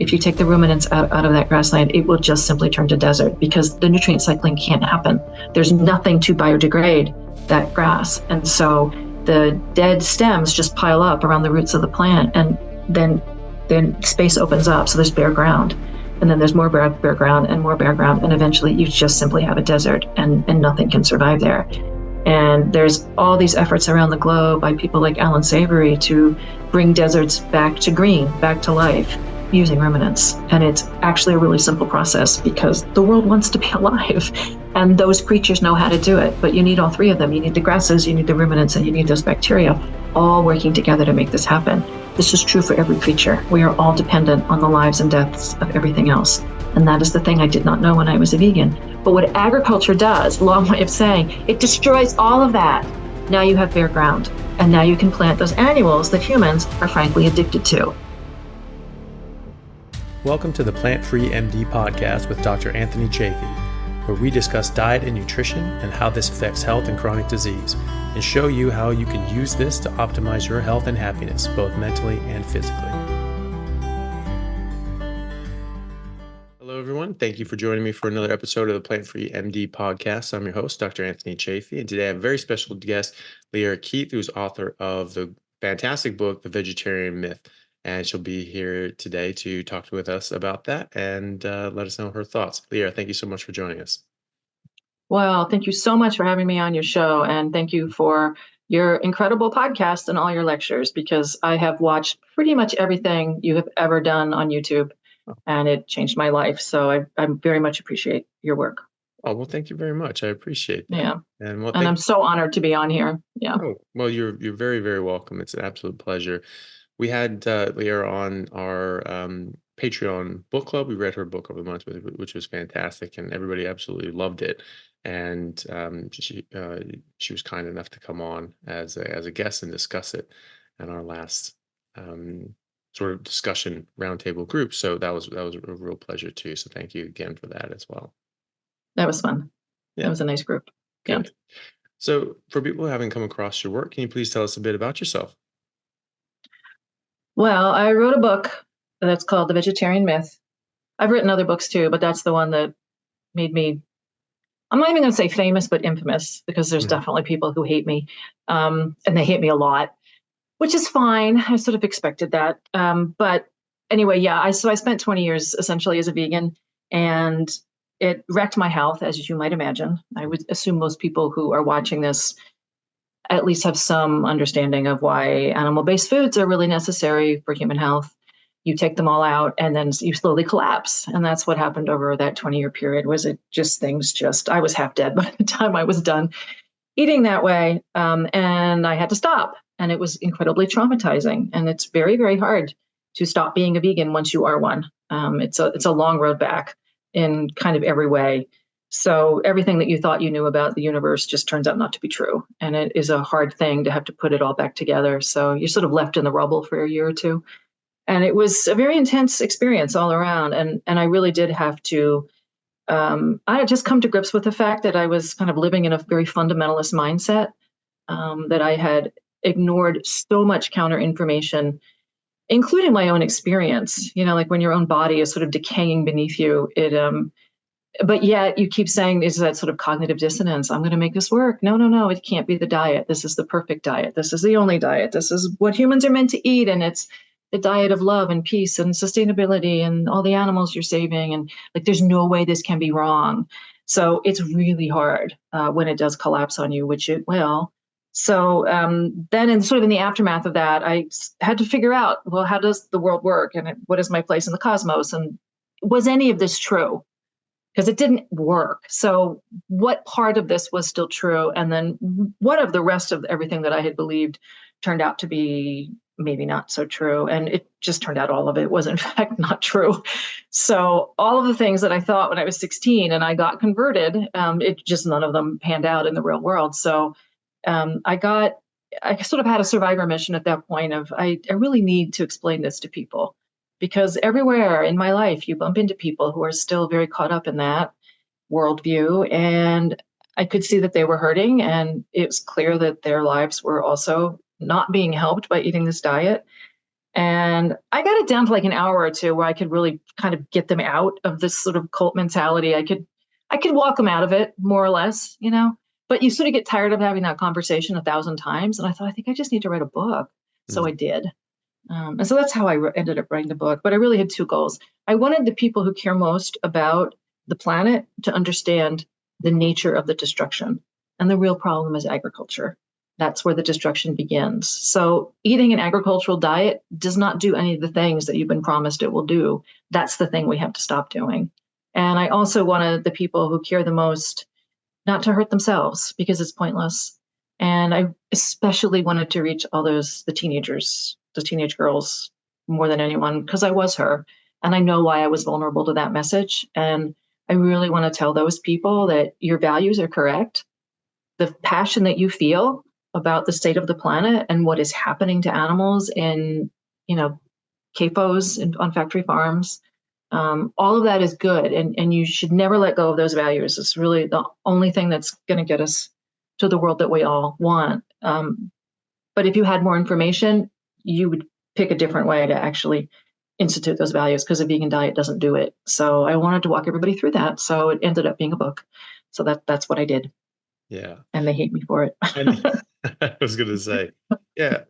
if you take the ruminants out of that grassland, it will just simply turn to desert because the nutrient cycling can't happen. There's nothing to biodegrade that grass. And so the dead stems just pile up around the roots of the plant, and then space opens up. So there's bare ground, and then there's more bare ground and more bare ground. And eventually you just simply have a desert, and nothing can survive there. And there's all these efforts around the globe by people like Alan Savory to bring deserts back to green, back to life, using ruminants. And it's actually a really simple process because the world wants to be alive, and those creatures know how to do it. But you need all three of them. You need the grasses, you need the ruminants, and you need those bacteria all working together to make this happen. This is true for every creature. We are all dependent on the lives and deaths of everything else. And that is the thing I did not know when I was a vegan. But what agriculture does, long way of saying, it destroys all of that. Now you have bare ground, and now you can plant those annuals that humans are frankly addicted to. Welcome to the Plant-Free MD podcast with Dr. Anthony Chaffee, where we discuss diet and nutrition and how this affects health and chronic disease, and show you how you can use this to optimize your health and happiness, both mentally and physically. Hello, everyone. Thank you for joining me for another episode of the Plant-Free MD podcast. I'm your host, Dr. Anthony Chaffee, and today I have a very special guest, Lierre Keith, who's author of the fantastic book, The Vegetarian Myth. And she'll be here today to talk with us about that and let us know her thoughts. Lierre, thank you so much for joining us. Well, thank you so much for having me on your show. And thank you for your incredible podcast and all your lectures, because I have watched pretty much everything you have ever done on YouTube, and it changed my life. So I very much appreciate your work. Oh, well, thank you very much. I appreciate that. Yeah. And I'm so honored to be on here. Yeah. Oh, well, you're very, very welcome. It's an absolute pleasure. We had Lierre on our Patreon book club. We read her book over the month, which was fantastic, and everybody absolutely loved it. And she was kind enough to come on as a guest and discuss it in our last sort of discussion roundtable group. So that was a real pleasure too. So thank you again for that as well. That was fun. Yeah. That was a nice group. Good. Yeah. So for people who haven't come across your work, can you please tell us a bit about yourself? Well, I wrote a book that's called The Vegetarian Myth. I've written other books too, but that's the one that made me, I'm not even going to say famous, but infamous, because there's definitely people who hate me, and they hate me a lot, which is fine. I sort of expected that. But anyway, yeah, so I spent 20 years essentially as a vegan, and it wrecked my health, as you might imagine. I would assume most people who are watching this at least have some understanding of why animal-based foods are really necessary for human health. You take them all out and then you slowly collapse. And that's what happened over that 20-year period. I was half dead by the time I was done eating that way. And I had to stop. And it was incredibly traumatizing. And it's very, very hard to stop being a vegan once you are one. It's a long road back in kind of every way. So everything that you thought you knew about the universe just turns out not to be true. And it is a hard thing to have to put it all back together. So you're sort of left in the rubble for a year or two. And it was a very intense experience all around. And I really did have to, I had just come to grips with the fact that I was kind of living in a very fundamentalist mindset, that I had ignored so much counter information, including my own experience. You know, like when your own body is sort of decaying beneath you, but yet you keep saying, is that sort of cognitive dissonance? I'm going to make this work. No, it can't be the diet. This is the perfect diet. This is the only diet. This is what humans are meant to eat. And it's the diet of love and peace and sustainability and all the animals you're saving. And like, there's no way this can be wrong. So it's really hard when it does collapse on you, which it will. So then in the aftermath of that, I had to figure out, well, how does the world work? And what is my place in the cosmos? And was any of this true? Because it didn't work. So what part of this was still true? And then what of the rest of everything that I had believed turned out to be maybe not so true? And it just turned out all of it was in fact not true. So all of the things that I thought when I was 16 and I got converted, none of them panned out in the real world. So I sort of had a survivor mission at that point of, I really need to explain this to people. Because everywhere in my life, you bump into people who are still very caught up in that worldview. And I could see that they were hurting. And it was clear that their lives were also not being helped by eating this diet. And I got it down to like an hour or two where I could really kind of get them out of this sort of cult mentality. I could walk them out of it more or less, but you sort of get tired of having that conversation 1,000 times. And I thought, I think I just need to write a book. So I did. And so that's how I ended up writing the book. But I really had two goals. I wanted the people who care most about the planet to understand the nature of the destruction. And the real problem is agriculture. That's where the destruction begins. So eating an agricultural diet does not do any of the things that you've been promised it will do. That's the thing we have to stop doing. And I also wanted the people who care the most not to hurt themselves because it's pointless. And I especially wanted to reach the teenagers, the teenage girls more than anyone, because I was her. And I know why I was vulnerable to that message. And I really want to tell those people that your values are correct. The passion that you feel about the state of the planet and what is happening to animals in, capos and on factory farms, all of that is good. And you should never let go of those values. It's really the only thing that's going to get us to the world that we all want. But if you had more information, you would pick a different way to actually institute those values because a vegan diet doesn't do it. So I wanted to walk everybody through that. So it ended up being a book. So that's what I did. Yeah. And they hate me for it. I was going to say, yeah.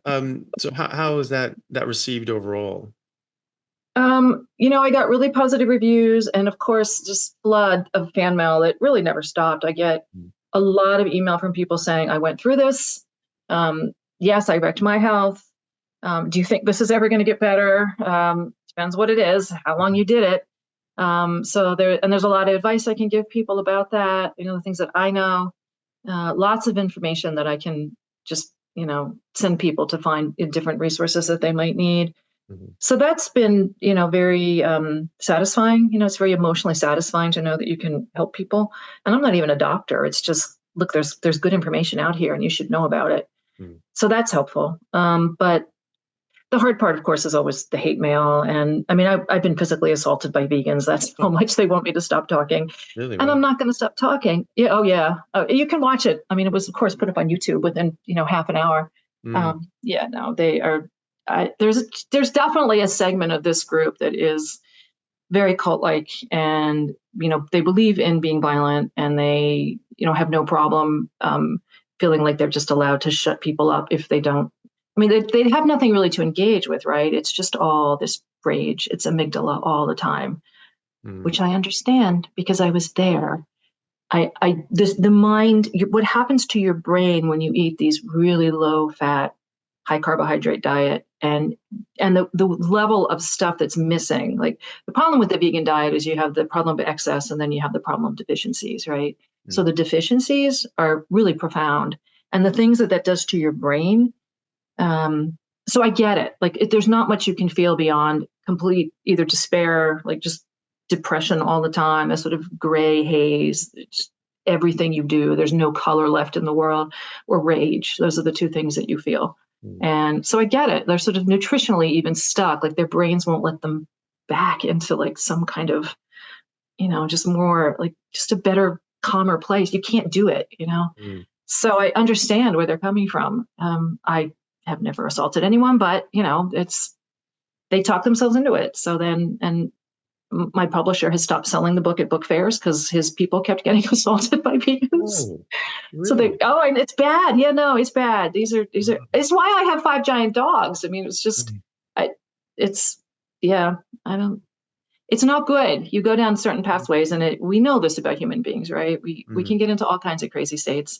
So how was that received overall? I got really positive reviews and of course, just flood of fan mail that really never stopped. I get a lot of email from people saying, I went through this. Yes, I wrecked my health. Do you think this is ever going to get better? Depends what it is, how long you did it. So there's a lot of advice I can give people about that. The things that I know, lots of information that I can just, send people to find in different resources that they might need. So that's been, very satisfying. It's very emotionally satisfying to know that you can help people. And I'm not even a doctor. It's just, look, there's good information out here and you should know about it. So that's helpful. But the hard part, of course, is always the hate mail. And I mean, I've been physically assaulted by vegans. That's how much they want me to stop talking. Really? And I'm not going to stop talking. Yeah. Oh, yeah. You can watch it. I mean, it was, of course, put up on YouTube within, half an hour. Yeah, no, they are. There's definitely a segment of this group that is very cult-like, and they believe in being violent, and they have no problem feeling like they're just allowed to shut people up if they don't. I mean, they have nothing really to engage with, right? It's just all this rage. It's amygdala all the time, which I understand because I was there. The mind, what happens to your brain when you eat these really low fat, high carbohydrate diet and the level of stuff that's missing. Like the problem with the vegan diet is you have the problem of excess and then you have the problem of deficiencies, right? So the deficiencies are really profound, and the things that does to your brain. So I get it. Like there's not much you can feel beyond complete either despair, like just depression all the time, a sort of gray haze. Everything you do, there's no color left in the world, or rage. Those are the two things that you feel. And so I get it. They're sort of nutritionally even stuck, like their brains won't let them back into like some kind of, just more like just a better, calmer place. You can't do it, So I understand where they're coming from. I have never assaulted anyone, but they talk themselves into it. So then, and my publisher has stopped selling the book at book fairs because his people kept getting assaulted by vegans. Oh, really? So and it's bad. Yeah, no, it's bad. These are, it's why I have 5 giant dogs. I mean, it's just, it's not good. You go down certain pathways, and we know this about human beings, right? We can get into all kinds of crazy states.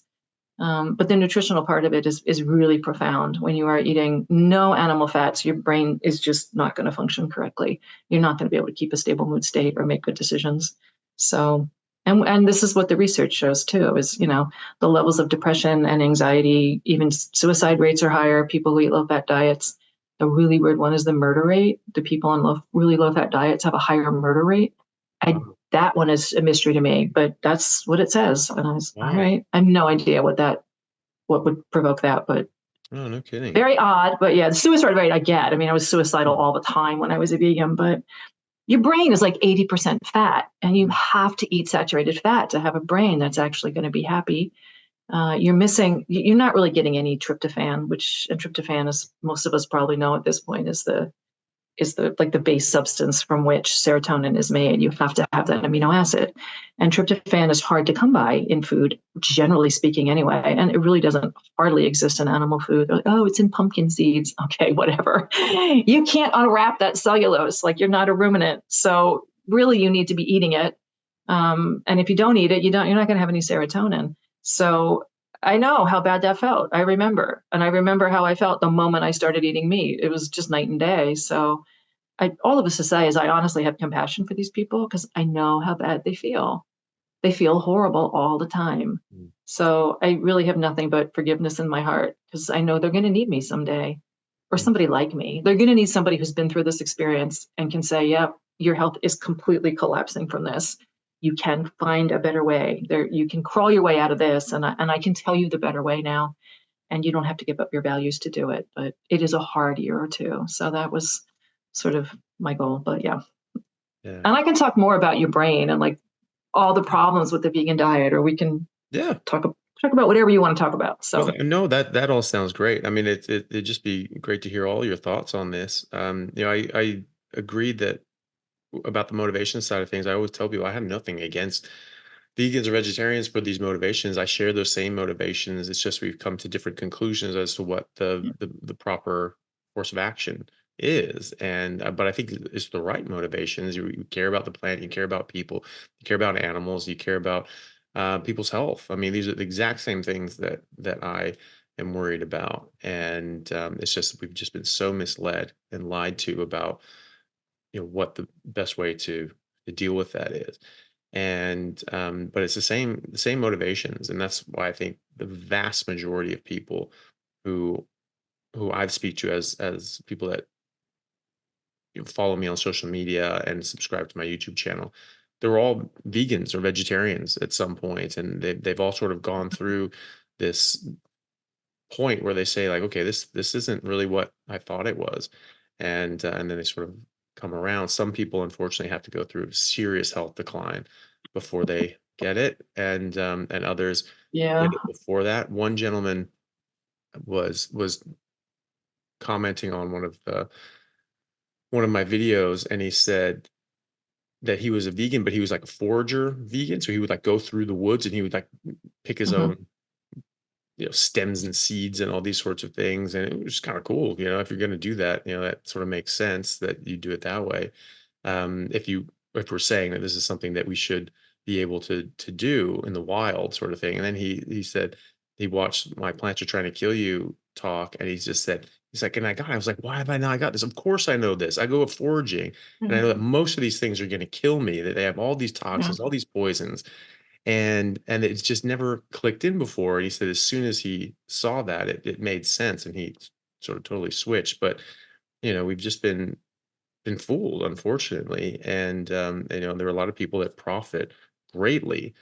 But the nutritional part of it is really profound. When you are eating no animal fats, your brain is just not going to function correctly. You're not going to be able to keep a stable mood state or make good decisions. So, and this is what the research shows too, is, the levels of depression and anxiety, even suicide rates are higher. People who eat low fat diets. A really weird one is the murder rate. The people on really low fat diets have a higher murder rate. That one is a mystery to me, but that's what it says. And I was, all right. I have no idea what would provoke that, but oh, no kidding. Very odd. But yeah, the suicide rate I get. I mean, I was suicidal all the time when I was a vegan, but your brain is like 80% fat, and you have to eat saturated fat to have a brain that's actually going to be happy. you're not really getting any tryptophan, which, and tryptophan, as most of us probably know at this point, is the like the base substance from which serotonin is made. You have to have that amino acid. And tryptophan is hard to come by in food, generally speaking, anyway. And it really doesn't hardly exist in animal food. They're like, oh, it's in pumpkin seeds. Okay, whatever. You can't unwrap that cellulose. Like, you're not a ruminant. So really you need to be eating it. And if you don't eat it, you're not going to have any serotonin. So I know how bad that felt. I remember. And I remember how I felt the moment I started eating meat. It was just night and day. So all of this to say is I honestly have compassion for these people because I know how bad they feel. They feel horrible all the time. Mm. So I really have nothing but forgiveness in my heart because I know they're going to need me someday, or Mm. somebody like me. They're going to need somebody who's been through this experience and can say, yep, your health is completely collapsing from this. You can find a better way. You can crawl your way out of this. And I can tell you the better way now. And you don't have to give up your values to do it. But it is a hard year or two. So that was sort of my goal. But yeah. Yeah. And I can talk more about your brain and like all the problems with the vegan diet, or we can Yeah. talk about whatever you want to talk about. So Well, no, that all sounds great. I mean, it'd just be great to hear all your thoughts on this. I agree that about the motivation side of things. I always tell people I have nothing against vegans or vegetarians for these motivations. I share those same motivations. It's just we've come to different conclusions as to what the proper course of action is. And but I think it's the right motivations. You care about the planet, you care about people, you care about animals, you care about people's health. I mean, these are the exact same things that I am worried about. And it's just we've just been so misled and lied to about what the best way to deal with that is. And but it's the same motivations, and that's why I think the vast majority of people who I speak to as people that follow me on social media and subscribe to my YouTube channel, they're all vegans or vegetarians at some point, and they've all sort of gone through this point where they say like, okay, this isn't really what I thought it was, and then they sort of come around. Some people unfortunately have to go through serious health decline before they get it, and others yeah. get it before that. One gentleman was commenting on one of my videos, and he said that he was a vegan, but he was like a forager vegan, so he would like go through the woods and he would like pick his Hmm. own stems and seeds and all these sorts of things. And it was kind of cool. If you're going to do that, that sort of makes sense that you do it that way. If we're saying that this is something that we should be able to do in the wild sort of thing. And then he said he watched My Plants Are Trying to Kill You talk, and he just said, he's like, and I was like, why have I not got this? Of course I know this. I go foraging, and I know that most of these things are going to kill me, that they have all these Yeah. toxins, all these poisons, and it's just never clicked in before. And he said as soon as he saw that, it made sense, and he sort of totally switched. But we've just been fooled, unfortunately. And there are a lot of people that profit greatly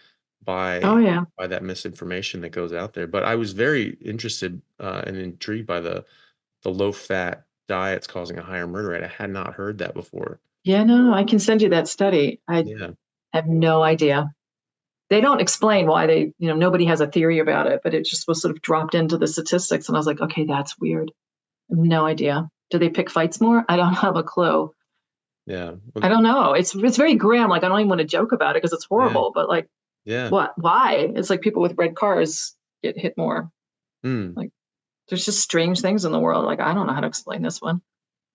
Oh by yeah. that misinformation that goes out there. But I was very interested and intrigued by the low fat diets causing a higher murder rate. I had not heard that before. Yeah. No, I can send you that study. I Yeah. have no idea. They don't explain why nobody has a theory about it, but it just was sort of dropped into the statistics. And I was like, okay, that's weird. No idea. Do they pick fights more? I don't have a clue. Yeah. I don't know. It's very grim. Like, I don't even want to joke about it because it's Yeah. horrible, but like, Yeah. what? Why? It's like people with red cars get hit more. Hmm. Like, there's just strange things in the world. Like, I don't know how to explain this one.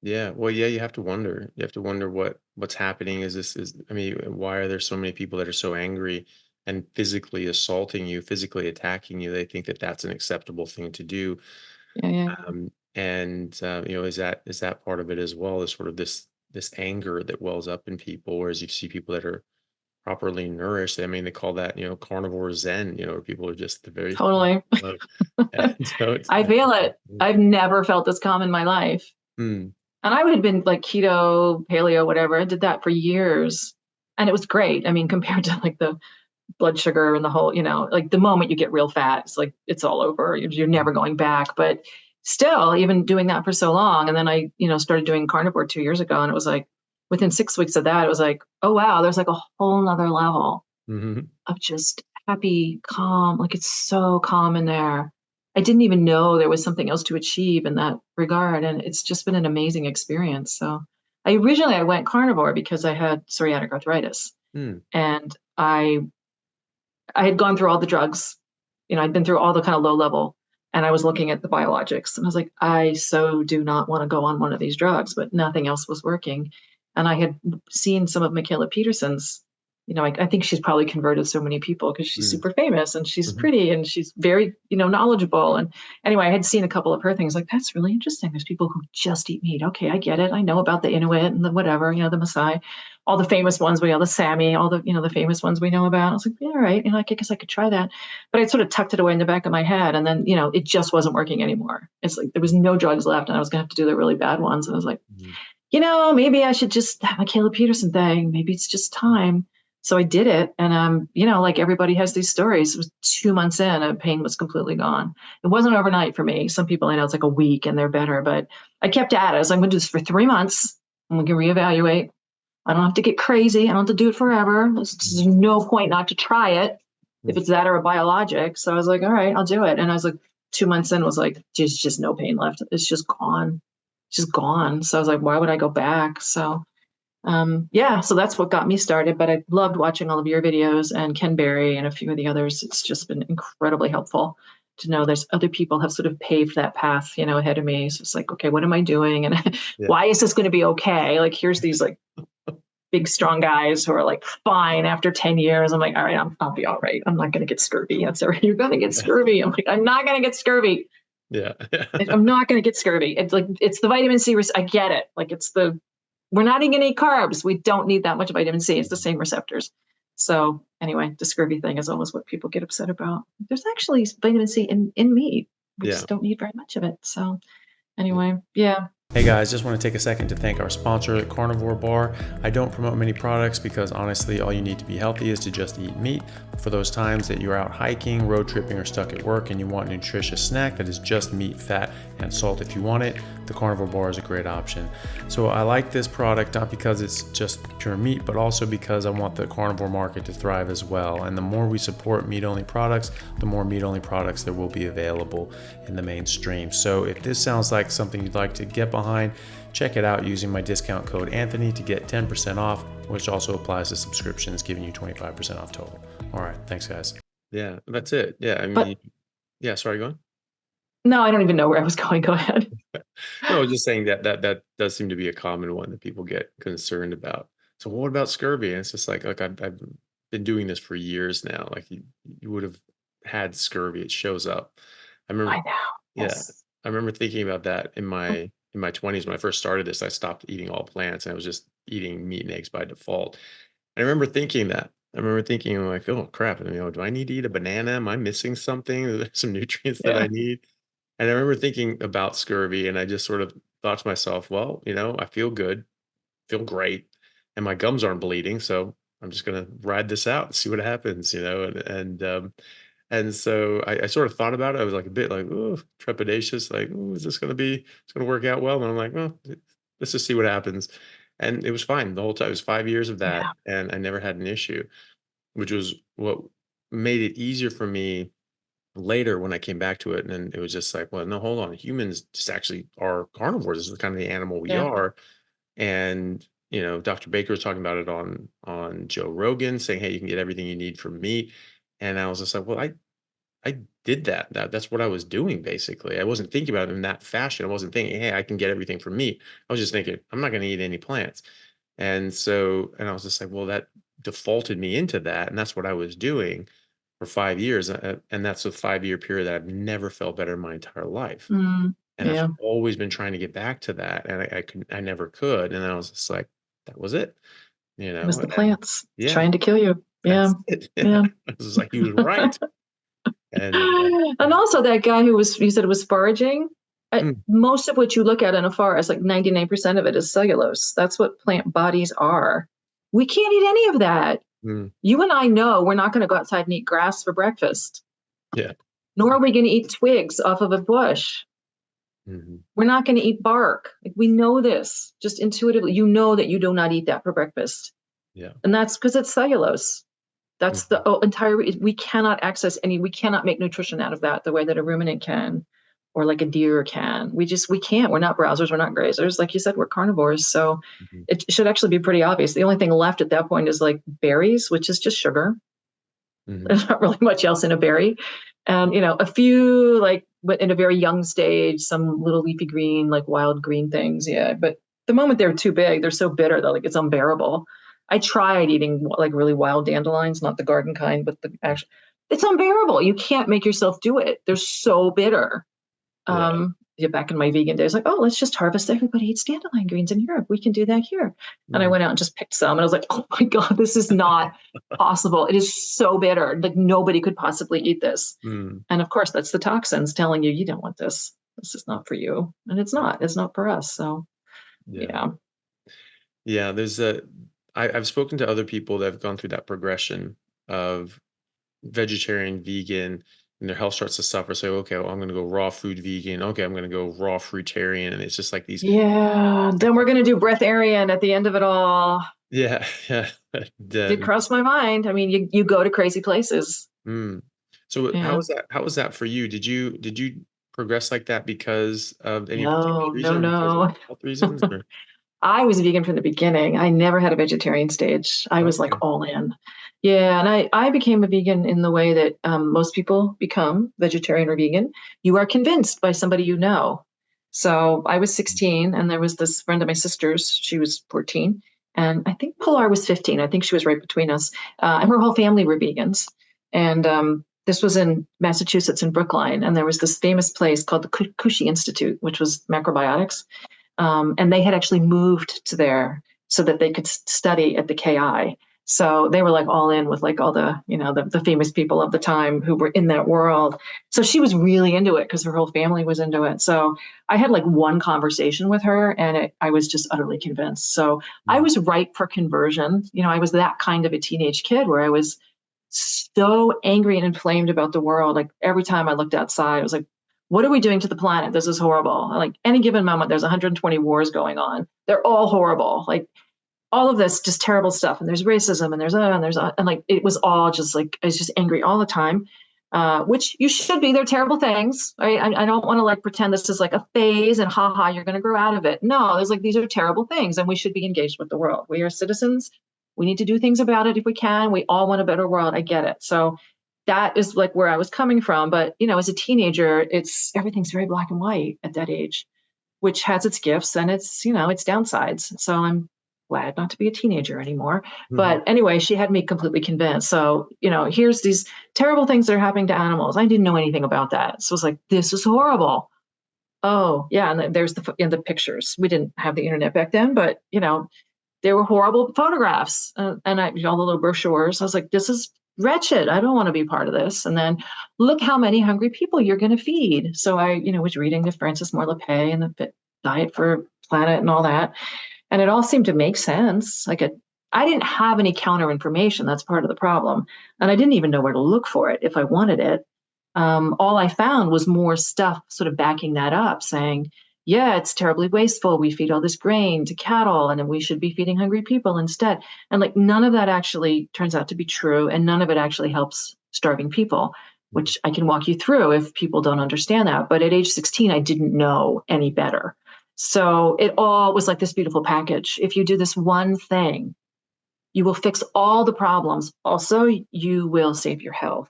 Yeah, well, yeah, you have to wonder. You have to wonder what's happening. I mean, why are there so many people that are so angry and physically assaulting you, physically attacking you? They think that that's an acceptable thing to do. Yeah, yeah. And is that part of it as well? Is sort of this anger that wells up in people, whereas you see people that are properly nourished. I mean, they call that carnivore zen. Where people are just the very Totally. and so it's I feel it. I've never felt this calm in my life. mm, And I would have been like keto, paleo, whatever. I did that for years. And it was great. I mean, compared to like the blood sugar and the whole, like the moment you get real fat, it's like it's all over. You're never going back. But still, even doing that for so long. And then I, started doing carnivore 2 years ago. And it was like within 6 weeks of that, it was like, oh wow, there's like a whole nother level mhm. of just happy, calm. Like it's so calm in there. I didn't even know there was something else to achieve in that regard. And it's just been an amazing experience. So I went carnivore because I had psoriatic arthritis. Mm. And I had gone through all the drugs. I'd been through all the kind of low level, and I was looking at the biologics, and I was like, I so do not want to go on one of these drugs, but nothing else was working. And I had seen some of Michaela Peterson's. I think she's probably converted so many people because she's Mm. super famous and she's Mm-hmm. pretty and she's very, knowledgeable. And anyway, I had seen a couple of her things like, that's really interesting. There's people who just eat meat. Okay, I get it. I know about the Inuit and the whatever, the Maasai, all the famous ones, the Sami, all the famous ones we know about. I was like, yeah, all right. I guess I could try that. But I sort of tucked it away in the back of my head. And then, it just wasn't working anymore. It's like there was no drugs left and I was going to have to do the really bad ones. And I was like, maybe I should just have a Michaela Peterson thing. Maybe it's just time. So I did it. And, like everybody has these stories. It was 2 months in and pain was completely gone. It wasn't overnight for me. Some people I know it's like a week and they're better, but I kept at it. I was like, I'm going to do this for 3 months and we can reevaluate. I don't have to get crazy. I don't have to do it forever. There's no point not to try it if it's that or a biologic. So I was like, all right, I'll do it. And I was like, 2 months in was like, there's just no pain left. It's just gone. It's just gone. So I was like, why would I go back? So so that's what got me started. But I loved watching all of your videos and Ken Berry and a few of the others. It's just been incredibly helpful to know there's other people have sort of paved that path, ahead of me. So it's like, okay, what am I doing? And why is this going to be okay? Like, here's these like big, strong guys who are like fine after 10 years. I'm like, all right, I'll be all right. I'm not going to get scurvy. That's all right. You're going to get scurvy. I'm like, I'm not going to get scurvy. Yeah. I'm not going to get scurvy. It's like, it's the vitamin C. I get it. Like we're not even going to eat carbs. We don't need that much vitamin C. It's the same receptors. So anyway, the scurvy thing is almost what people get upset about. There's actually vitamin C in meat. We just don't need very much of it. So anyway, yeah. Hey guys, just want to take a second to thank our sponsor, Carnivore Bar. I don't promote many products because honestly, all you need to be healthy is to just eat meat. For those times that you're out hiking, road tripping, or stuck at work and you want a nutritious snack that is just meat, fat, and salt if you want it, the Carnivore Bar is a great option. So I like this product not because it's just pure meat, but also because I want the carnivore market to thrive as well. And the more we support meat-only products, the more meat-only products there will be available in the mainstream. So if this sounds like something you'd like to get behind, check it out using my discount code Anthony to get 10% off, which also applies to subscriptions, giving you 25% off total. All right, thanks guys. Yeah, that's it. Yeah, I mean, sorry, go on. No, I don't even know where I was going. Go ahead. No, I was just saying that does seem to be a common one that people get concerned about. So what about scurvy? And it's just like I've been doing this for years now. Like you would have had scurvy. It shows up. I remember. I know. Yes. I remember thinking about that in my 20s when I first started this. I stopped eating all plants and I was just eating meat and eggs by default. And I remember thinking that. I remember thinking like, oh crap, do I need to eat a banana? Am I missing something? Are there some nutrients that I need? And I remember thinking about scurvy and I just sort of thought to myself, well, I feel good, feel great, and my gums aren't bleeding, so I'm just gonna ride this out and see what happens, and so I sort of thought about it. I was like a bit like, oh, trepidatious, like, oh, is this it's gonna work out well? And I'm like, well, let's just see what happens. And it was fine the whole time. It was 5 years of that, and I never had an issue, which was what made it easier for me later when I came back to it. And it was just like, well, no, hold on. Humans just actually are carnivores. This is kind of the animal we are. And, Dr. Baker was talking about it on Joe Rogan, saying, hey, you can get everything you need from meat. And I was just like, well, I did that. That's what I was doing, basically. I wasn't thinking about it in that fashion. I wasn't thinking, hey, I can get everything from meat. I was just thinking, I'm not going to eat any plants. And I was just like, well, that defaulted me into that. And that's what I was doing for 5 years. And that's a 5-year period that I've never felt better in my entire life. And I've always been trying to get back to that. And I never could. And I was just like, that was it. It was the plants trying to kill you. Yeah. It was like, he was right. And also that guy you said was foraging. Most of what you look at in a forest, like 99% of it is cellulose. That's what plant bodies are. We can't eat any of that. You and I know we're not going to go outside and eat grass for breakfast. Yeah. Nor are we going to eat twigs off of a bush. We're not going to eat bark. Like, we know this just intuitively. You know that you do not eat that for breakfast. Yeah. And that's because it's cellulose. That's the entire, we cannot access we cannot make nutrition out of that the way that a ruminant can, or like a deer can. We can't. We're not browsers. We're not grazers. Like you said, we're carnivores. So it should actually be pretty obvious. The only thing left at that point is like berries, which is just sugar. There's not really much else in a berry. And, a few, like, but in a very young stage, some little leafy green, like wild green things. Yeah. But the moment they're too big, they're so bitter that like it's unbearable. I tried eating like really wild dandelions, not the garden kind, but the actual, it's unbearable. You can't make yourself do it. They're so bitter. Back in my vegan days, like, oh, let's just harvest. Everybody eats dandelion greens in Europe. We can do that here. And I went out and just picked some, and I was like, oh my God, this is not possible. It is so bitter. Like nobody could possibly eat this. And of course, that's the toxins telling you don't want this. This is not for you. And it's not for us. So yeah. There's I've spoken to other people that have gone through that progression of vegetarian, vegan, and their health starts to suffer. So, okay, well, I'm going to go raw food vegan. Okay, I'm going to go raw fruitarian. And it's just like these. Yeah. Then we're going to do breatharian at the end of it all. Yeah. It crossed my mind. I mean, you go to crazy places. So how was that for you? Did you progress like that because of any particular reason? No. Health reasons? Or? I was vegan from the beginning. I never had a vegetarian stage. I was like all in. Yeah. And I became a vegan in the way that most people become vegetarian or vegan. You are convinced by somebody you know. So I was 16 and there was this friend of my sister's. She was 14. And I think Pilar was 15. I think she was right between us. And her whole family were vegans. And this was in Massachusetts in Brookline. And there was this famous place called the Kushi Institute, which was macrobiotics. And they had actually moved to there so that they could study at the KI. So they were like all in with like all the, the famous people of the time who were in that world. So she was really into it because her whole family was into it. So I had like one conversation with her and I was just utterly convinced. So I was ripe for conversion. I was that kind of a teenage kid where I was so angry and inflamed about the world. Like every time I looked outside, I was like, what are we doing to the planet? This is horrible. Like any given moment, there's 120 wars going on. They're all horrible. Like all of this, just terrible stuff. And there's racism and and like, it was all just like, I was just angry all the time, which you should be. They're terrible things. I don't want to like pretend this is like a phase and haha, you're going to grow out of it. No, there's like, these are terrible things and we should be engaged with the world. We are citizens. We need to do things about it if we can. We all want a better world. I get it. So that is like where I was coming from. But, as a teenager, everything's very black and white at that age, which has its gifts and its downsides. So I'm glad not to be a teenager anymore. But anyway, she had me completely convinced. So, here's these terrible things that are happening to animals. I didn't know anything about that. So I was like, this is horrible. Oh, yeah. And there's the pictures. We didn't have the internet back then, but, there were horrible photographs and all the little brochures. I was like, this is wretched. I don't want to be part of this. And then look how many hungry people you're going to feed. So I, was reading the Frances Moore Lappé and the Fit Diet for Planet and all that. And it all seemed to make sense. Like I didn't have any counter information. That's part of the problem. And I didn't even know where to look for it if I wanted it. All I found was more stuff sort of backing that up, saying, yeah, it's terribly wasteful. We feed all this grain to cattle and then we should be feeding hungry people instead. And like none of that actually turns out to be true. And none of it actually helps starving people, which I can walk you through if people don't understand that. But at age 16, I didn't know any better. So it all was like this beautiful package. If you do this one thing, you will fix all the problems. Also, you will save your health.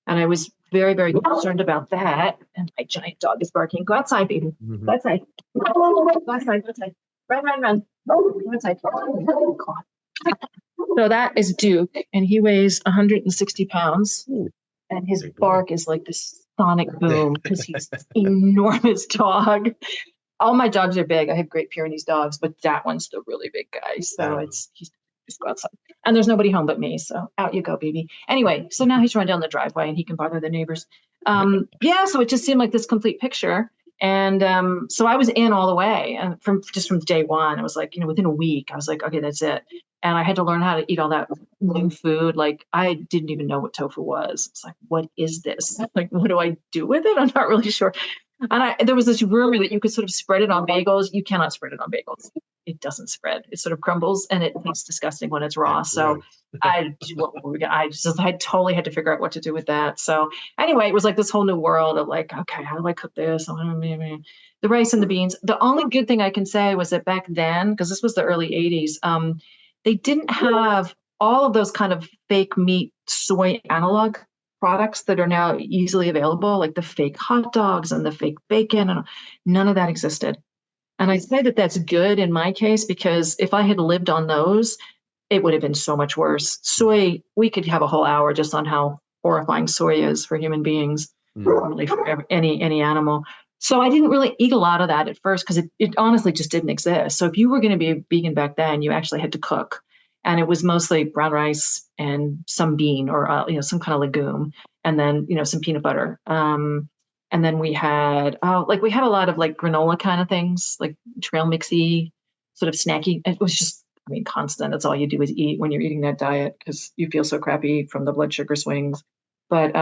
And I was very, very concerned about that. And my giant dog is barking. Go outside, baby. Go outside. Go outside. Go outside. Run. Go outside. Oh, God. So that is Duke, and he weighs 160 pounds. And his bark is like this sonic boom because he's an enormous dog. All my dogs are big. I have Great Pyrenees dogs, but that one's the really big guy. So he's just go outside. And there's nobody home but me. So out you go, baby. Anyway, so now he's run down the driveway and he can bother the neighbors. So it just seemed like this complete picture. And so I was in all the way. And from day one, I was like, within a week, I was like, okay, that's it. And I had to learn how to eat all that new food. Like I didn't even know what tofu was. It's like, what is this? Like, what do I do with it? I'm not really sure. And there was this rumor that you could sort of spread it on bagels. You cannot spread it on bagels. It doesn't spread. It sort of crumbles and it tastes disgusting when it's raw. So I totally had to figure out what to do with that. So anyway, it was like this whole new world of like, okay, how do I cook this? The rice and the beans. The only good thing I can say was that back then, because this was the early 80s, they didn't have all of those kind of fake meat soy analog products that are now easily available, like the fake hot dogs and the fake bacon, and none of that existed. And I say that that's good in my case, because if I had lived on those, it would have been so much worse. Soy, we could have a whole hour just on how horrifying soy is for human beings, really for any animal. So I didn't really eat a lot of that at first because it honestly just didn't exist. So if you were going to be a vegan back then, you actually had to cook. And it was mostly brown rice and some bean or some kind of legume, and then some peanut butter. And then we had we had a lot of like granola kind of things, like trail mixy, sort of snacky. It was just, constant. That's all you do is eat when you're eating that diet because you feel so crappy from the blood sugar swings. But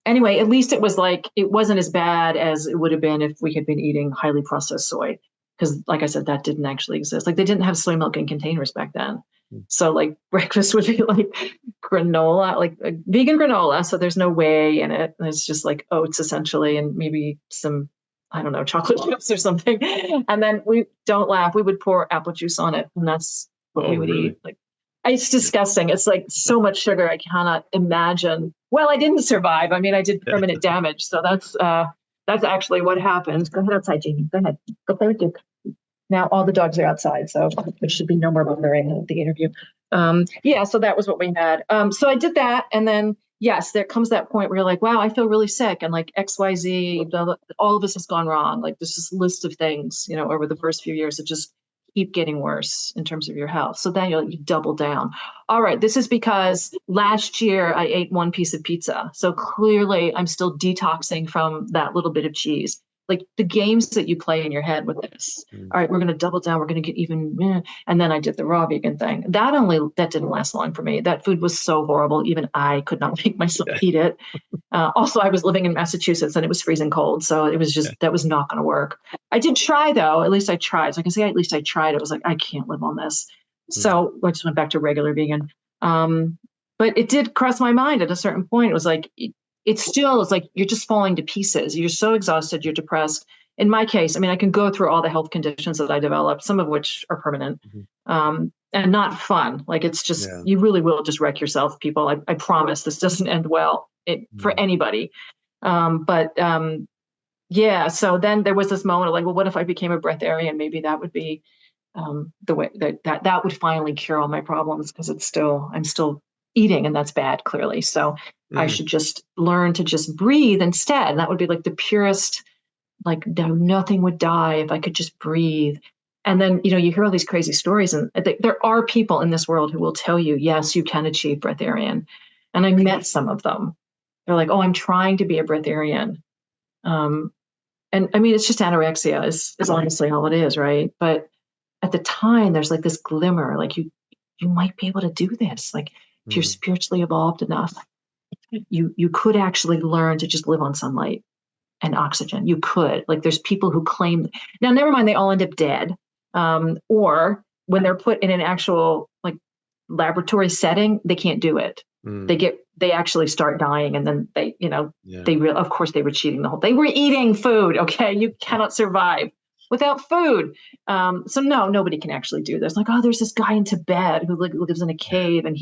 anyway, at least it was like, it wasn't as bad as it would have been if we had been eating highly processed soy. Because like I said, that didn't actually exist. Like they didn't have soy milk in containers back then. So like breakfast would be like granola, like vegan granola. So there's no whey in it. It's just like oats essentially, and maybe some, I don't know, chocolate chips or something. And then we would pour apple juice on it. And that's what we would eat. Like, it's disgusting. It's like so much sugar. I cannot imagine. Well, I didn't survive. I did permanent damage. So that's actually what happened. Go ahead outside, Jamie. Go ahead. Go play with Duke. Now all the dogs are outside, so there should be no more bothering at the interview. So that was what we had. So I did that, and then yes, there comes that point where you're like, wow, I feel really sick, and like XYZ, all of this has gone wrong. Like there's this list of things, over the first few years that just keep getting worse in terms of your health. So then you double down. All right, this is because last year I ate one piece of pizza, so clearly I'm still detoxing from that little bit of cheese. Like the games that you play in your head with this. All right, we're going to double down. We're going to get even. And then I did the raw vegan thing. That didn't last long for me. That food was so horrible. Even I could not make myself eat it. Also, I was living in Massachusetts and it was freezing cold. So it was just, that was not going to work. I did try though. At least I tried. So I can say at least I tried. It was like, I can't live on this. So I just went back to regular vegan. But it did cross my mind at a certain point. It was like, it's like you're just falling to pieces. You're so exhausted, you're depressed. In my case, I can go through all the health conditions that I developed, some of which are permanent, and not fun. Like it's just, you really will just wreck yourself, people. I promise this doesn't end well for anybody. So then there was this moment of like, well, what if I became a breatharian? Maybe that would be the way that would finally cure all my problems, because I'm still eating, and that's bad, clearly. So I should just learn to just breathe instead. And that would be like the purest, like nothing would die if I could just breathe. And then, you hear all these crazy stories, and there are people in this world who will tell you, yes, you can achieve breatharian. And I met some of them. They're like, oh, I'm trying to be a breatharian. And it's just anorexia is honestly all it is, right? But at the time, there's like this glimmer, like you might be able to do this. Like if you're spiritually evolved enough, you could actually learn to just live on sunlight and oxygen. You could. Like there's people who claim, now never mind, they all end up dead. Or when they're put in an actual like laboratory setting, they can't do it. They actually start dying, and then of course they were cheating they were eating food. Okay. You cannot survive without food. So no, nobody can actually do this. Like, oh, there's this guy in Tibet who lives in a cave, and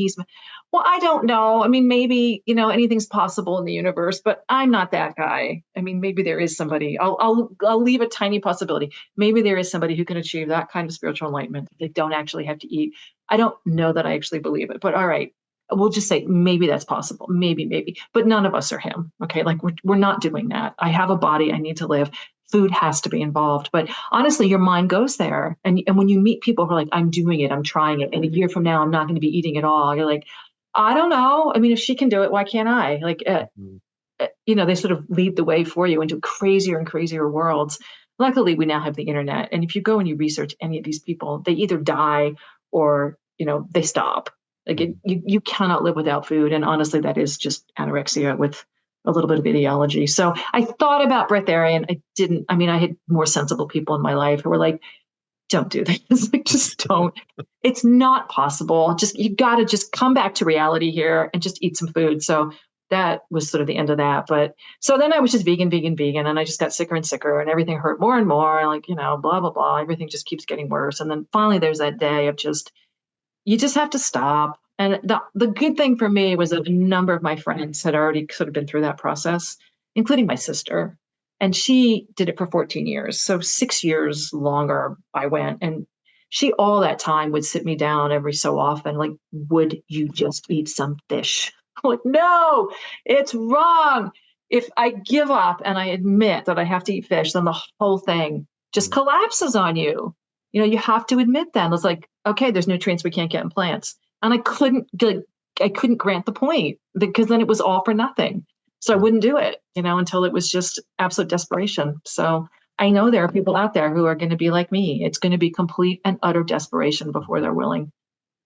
well, I don't know. Maybe, anything's possible in the universe, but I'm not that guy. Maybe there is somebody. I'll leave a tiny possibility. Maybe there is somebody who can achieve that kind of spiritual enlightenment. They don't actually have to eat. I don't know that I actually believe it, but all right. We'll just say maybe that's possible. Maybe, but none of us are him. Okay. Like we're not doing that. I have a body. I need to live. Food has to be involved. But honestly, your mind goes there. And when you meet people who are like, I'm doing it, I'm trying it, and a year from now, I'm not going to be eating at all. You're like, I don't know. If she can do it, why can't I? Like, they sort of lead the way for you into crazier and crazier worlds. Luckily, we now have the internet. And if you go and you research any of these people, they either die or, they stop. Like you cannot live without food. And honestly, that is just anorexia with a little bit of ideology. So I thought about breatharian. I didn't. I had more sensible people in my life who were like, don't do this. Like, just don't. It's not possible. You got to just come back to reality here and just eat some food. So that was sort of the end of that. But so then I was just vegan. And I just got sicker and sicker and everything hurt more and more. Like, blah, blah, blah. Everything just keeps getting worse. And then finally there's that day of you just have to stop. And the good thing for me was that a number of my friends had already sort of been through that process, including my sister. And she did it for 14 years. So 6 years longer I went. And she all that time would sit me down every so often, like, would you just eat some fish? I'm like, no, it's wrong. If I give up and I admit that I have to eat fish, then the whole thing just collapses on you. You have to admit that. It's like, okay, there's nutrients we can't get in plants. And I couldn't grant the point because then it was all for nothing. So I wouldn't do it, until it was just absolute desperation. So I know there are people out there who are going to be like me. It's going to be complete and utter desperation before they're willing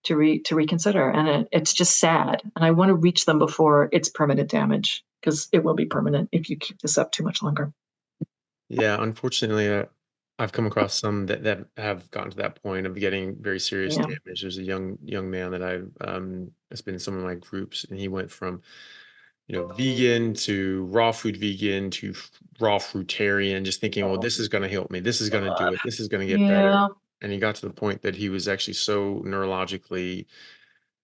to reconsider. And it's just sad. And I want to reach them before it's permanent damage, because it will be permanent if you keep this up too much longer. Yeah, unfortunately, I've come across some that have gotten to that point of getting very serious damage. There's a young man that I've that's been in some of my groups, and he went from vegan to raw food vegan to raw fruitarian, just thinking, well, this is going to help me. This is going to do it. This is going to get better. And he got to the point that he was actually so neurologically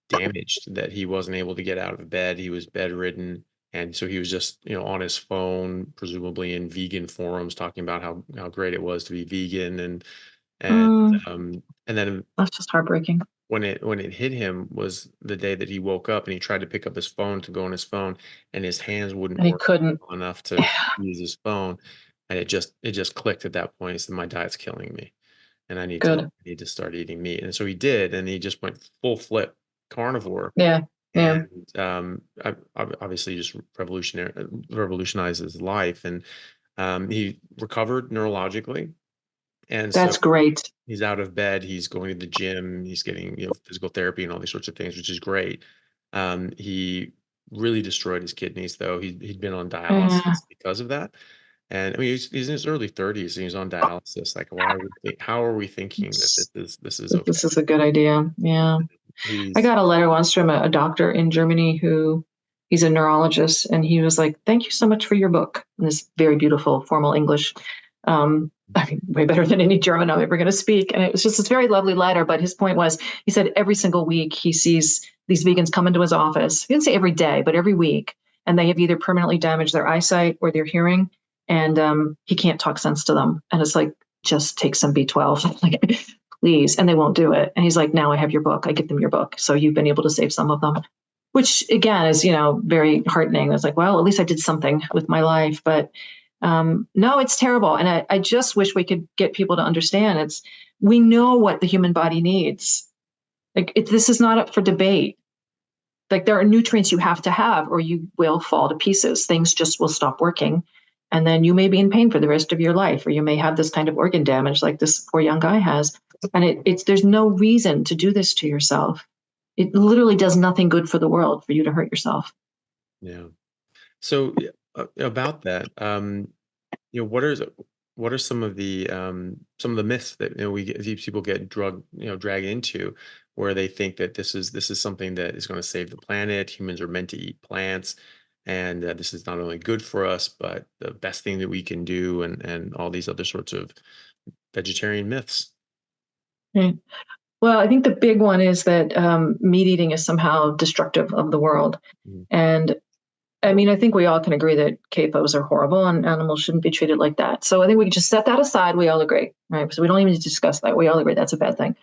damaged that he wasn't able to get out of bed. He was bedridden. And so he was just, on his phone, presumably in vegan forums, talking about how great it was to be vegan. And then that's just heartbreaking. When it hit him was the day that he woke up and he tried to pick up his phone to go on his phone, and his hands wouldn't work enough to use his phone. And it just clicked at that point. He said, my diet's killing me, and I need to start eating meat. And so he did, and he just went full flip carnivore. And obviously just revolutionized his life. And he recovered neurologically. And that's great. He's out of bed. He's going to the gym. He's getting physical therapy and all these sorts of things, which is great. He really destroyed his kidneys, though. He'd been on dialysis because of that. And I mean, he's in his early 30s and he's on dialysis. Like, how are we thinking that this is okay? This is a good idea. Yeah. I got a letter once from a doctor in Germany he's a neurologist, and he was like, thank you so much for your book, in this very beautiful formal English. I mean, way better than any German I'm ever going to speak. And it was just this very lovely letter. But his point was, he said every single week he sees these vegans come into his office. He didn't say every day, but every week. And they have either permanently damaged their eyesight or their hearing. And he can't talk sense to them. And it's like, just take some B12, like, please. And they won't do it. And he's like, now I have your book. I give them your book. So you've been able to save some of them, which again is, very heartening. It's like, well, at least I did something with my life. But no, it's terrible. And I just wish we could get people to understand we know what the human body needs. Like, this is not up for debate. Like, there are nutrients you have to have or you will fall to pieces. Things just will stop working. And then you may be in pain for the rest of your life, or you may have this kind of organ damage like this poor young guy has. And there's no reason to do this to yourself. It literally does nothing good for the world for you to hurt yourself. Yeah. So about that, what are some of the myths that people get dragged into, where they think that this is something that is going to save the planet. Humans are meant to eat plants, and this is not only good for us, but the best thing that we can do, and all these other sorts of vegetarian myths. Well, I think the big one is that meat eating is somehow destructive of the world. And I mean, I think we all can agree that CAFOs are horrible and animals shouldn't be treated like that. So I think we can just set that aside. We all agree, right? So we don't even need to discuss that. We all agree that's a bad thing.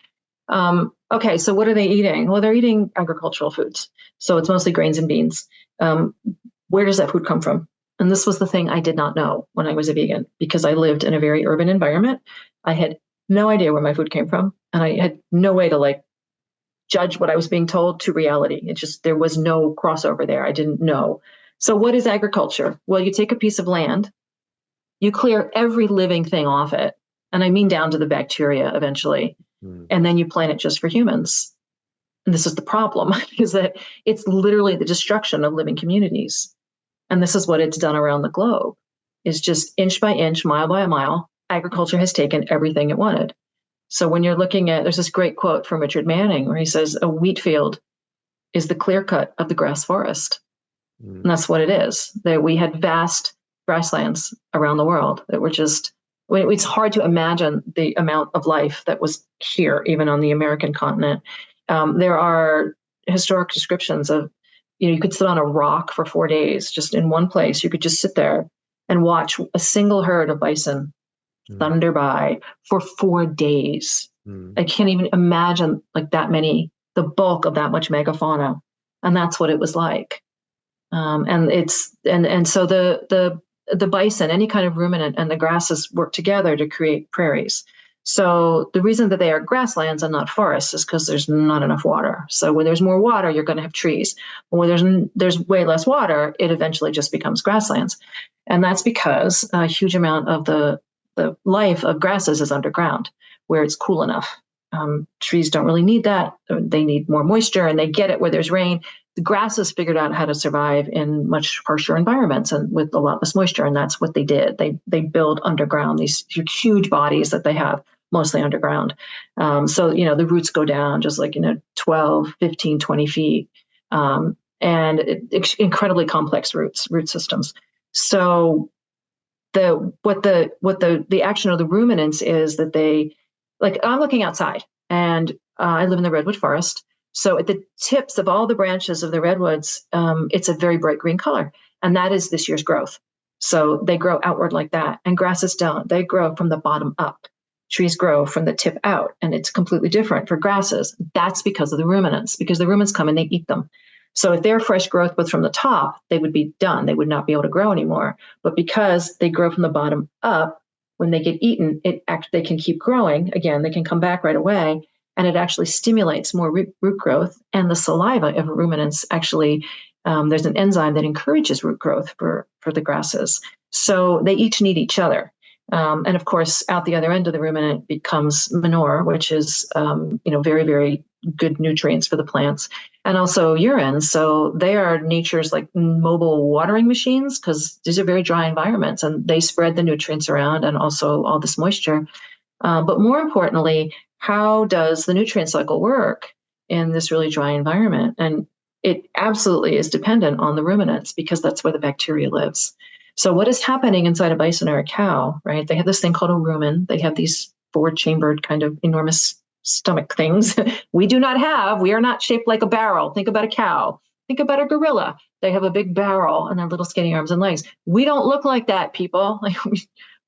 Okay, so what are they eating? Well, they're eating agricultural foods. So it's mostly grains and beans. Where does that food come from? And this was the thing I did not know when I was a vegan, because I lived in a very urban environment. I had no idea where my food came from. And I had no way to judge what I was being told to reality. There was no crossover there. I didn't know. So what is agriculture? Well, you take a piece of land, you clear every living thing off it. And I mean down to the bacteria eventually. And then you plant it just for humans. And this is the problem, is that it's literally the destruction of living communities. And this is what it's done around the globe, is just inch by inch, mile by mile, agriculture has taken everything it wanted. So when you're looking at, there's this great quote from Richard Manning where he says, a wheat field is the clear cut of the grass forest. And that's what it is. That we had vast grasslands around the world that were just, it's hard to imagine the amount of life that was here, even on the American continent. There are historic descriptions of, you could sit on a rock for 4 days, just in one place. You could just sit there and watch a single herd of bison thunder by for 4 days. I can't even imagine like that many, the bulk of that much megafauna. And that's what it was like. And so the bison, any kind of ruminant, and the grasses work together to create prairies. So the reason that they are grasslands and not forests is because there's not enough water. So when there's more water, you're going to have trees. But when there's way less water, it eventually just becomes grasslands. And that's because a huge amount of the life of grasses is underground, where it's cool enough. Trees don't really need that. They need more moisture, and they get it where there's rain. The grasses figured out how to survive in much harsher environments and with a lot less moisture, and that's what they did. They build underground, these huge bodies that they have mostly underground. So, the roots go down just like, 12, 15, 20 feet, and incredibly complex root systems. So what the action of the ruminants is that they, like, I'm looking outside, and I live in the redwood forest. So at the tips of all the branches of the redwoods, it's a very bright green color, and that is this year's growth. So they grow outward like that, and grasses don't. They grow from the bottom up. Trees grow from the tip out, and it's completely different for grasses. That's because of the ruminants, because the ruminants come and they eat them. So if their fresh growth was from the top, they would be done. They would not be able to grow anymore. But because they grow from the bottom up, when they get eaten, they can keep growing. Again, they can come back right away, and it actually stimulates more root growth. And the saliva of ruminants actually, there's an enzyme that encourages root growth for the grasses. So they each need each other. And of course, out the other end of the ruminant becomes manure, which is, very, very good nutrients for the plants, and also urine. So they are nature's like mobile watering machines, because these are very dry environments, and they spread the nutrients around and also all this moisture. But more importantly, how does the nutrient cycle work in this really dry environment? And it absolutely is dependent on the ruminants, because that's where the bacteria lives. So what is happening inside a bison or a cow, right? They have this thing called a rumen. They have these 4-chambered kind of enormous stomach things. We do not have. We are not shaped like a barrel. Think about a cow. Think about a gorilla. They have a big barrel and their little skinny arms and legs. We don't look like that, people.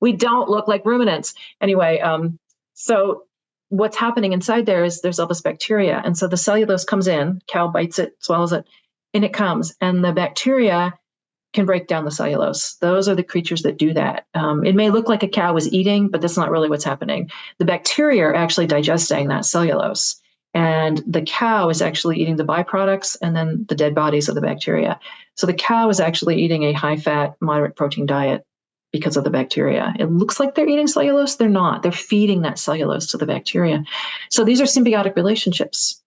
We don't look like ruminants. Anyway, so what's happening inside there is there's all this bacteria. And so the cellulose comes in, cow bites it, swallows it, and it comes. And the bacteria can break down the cellulose. Those are the creatures that do that. It may look like a cow is eating, but that's not really what's happening. The bacteria are actually digesting that cellulose, and the cow is actually eating the byproducts and then the dead bodies of the bacteria. So the cow is actually eating a high-fat, moderate protein diet because of the bacteria. It looks like they're eating cellulose. They're not. They're feeding that cellulose to the bacteria. So these are symbiotic relationships.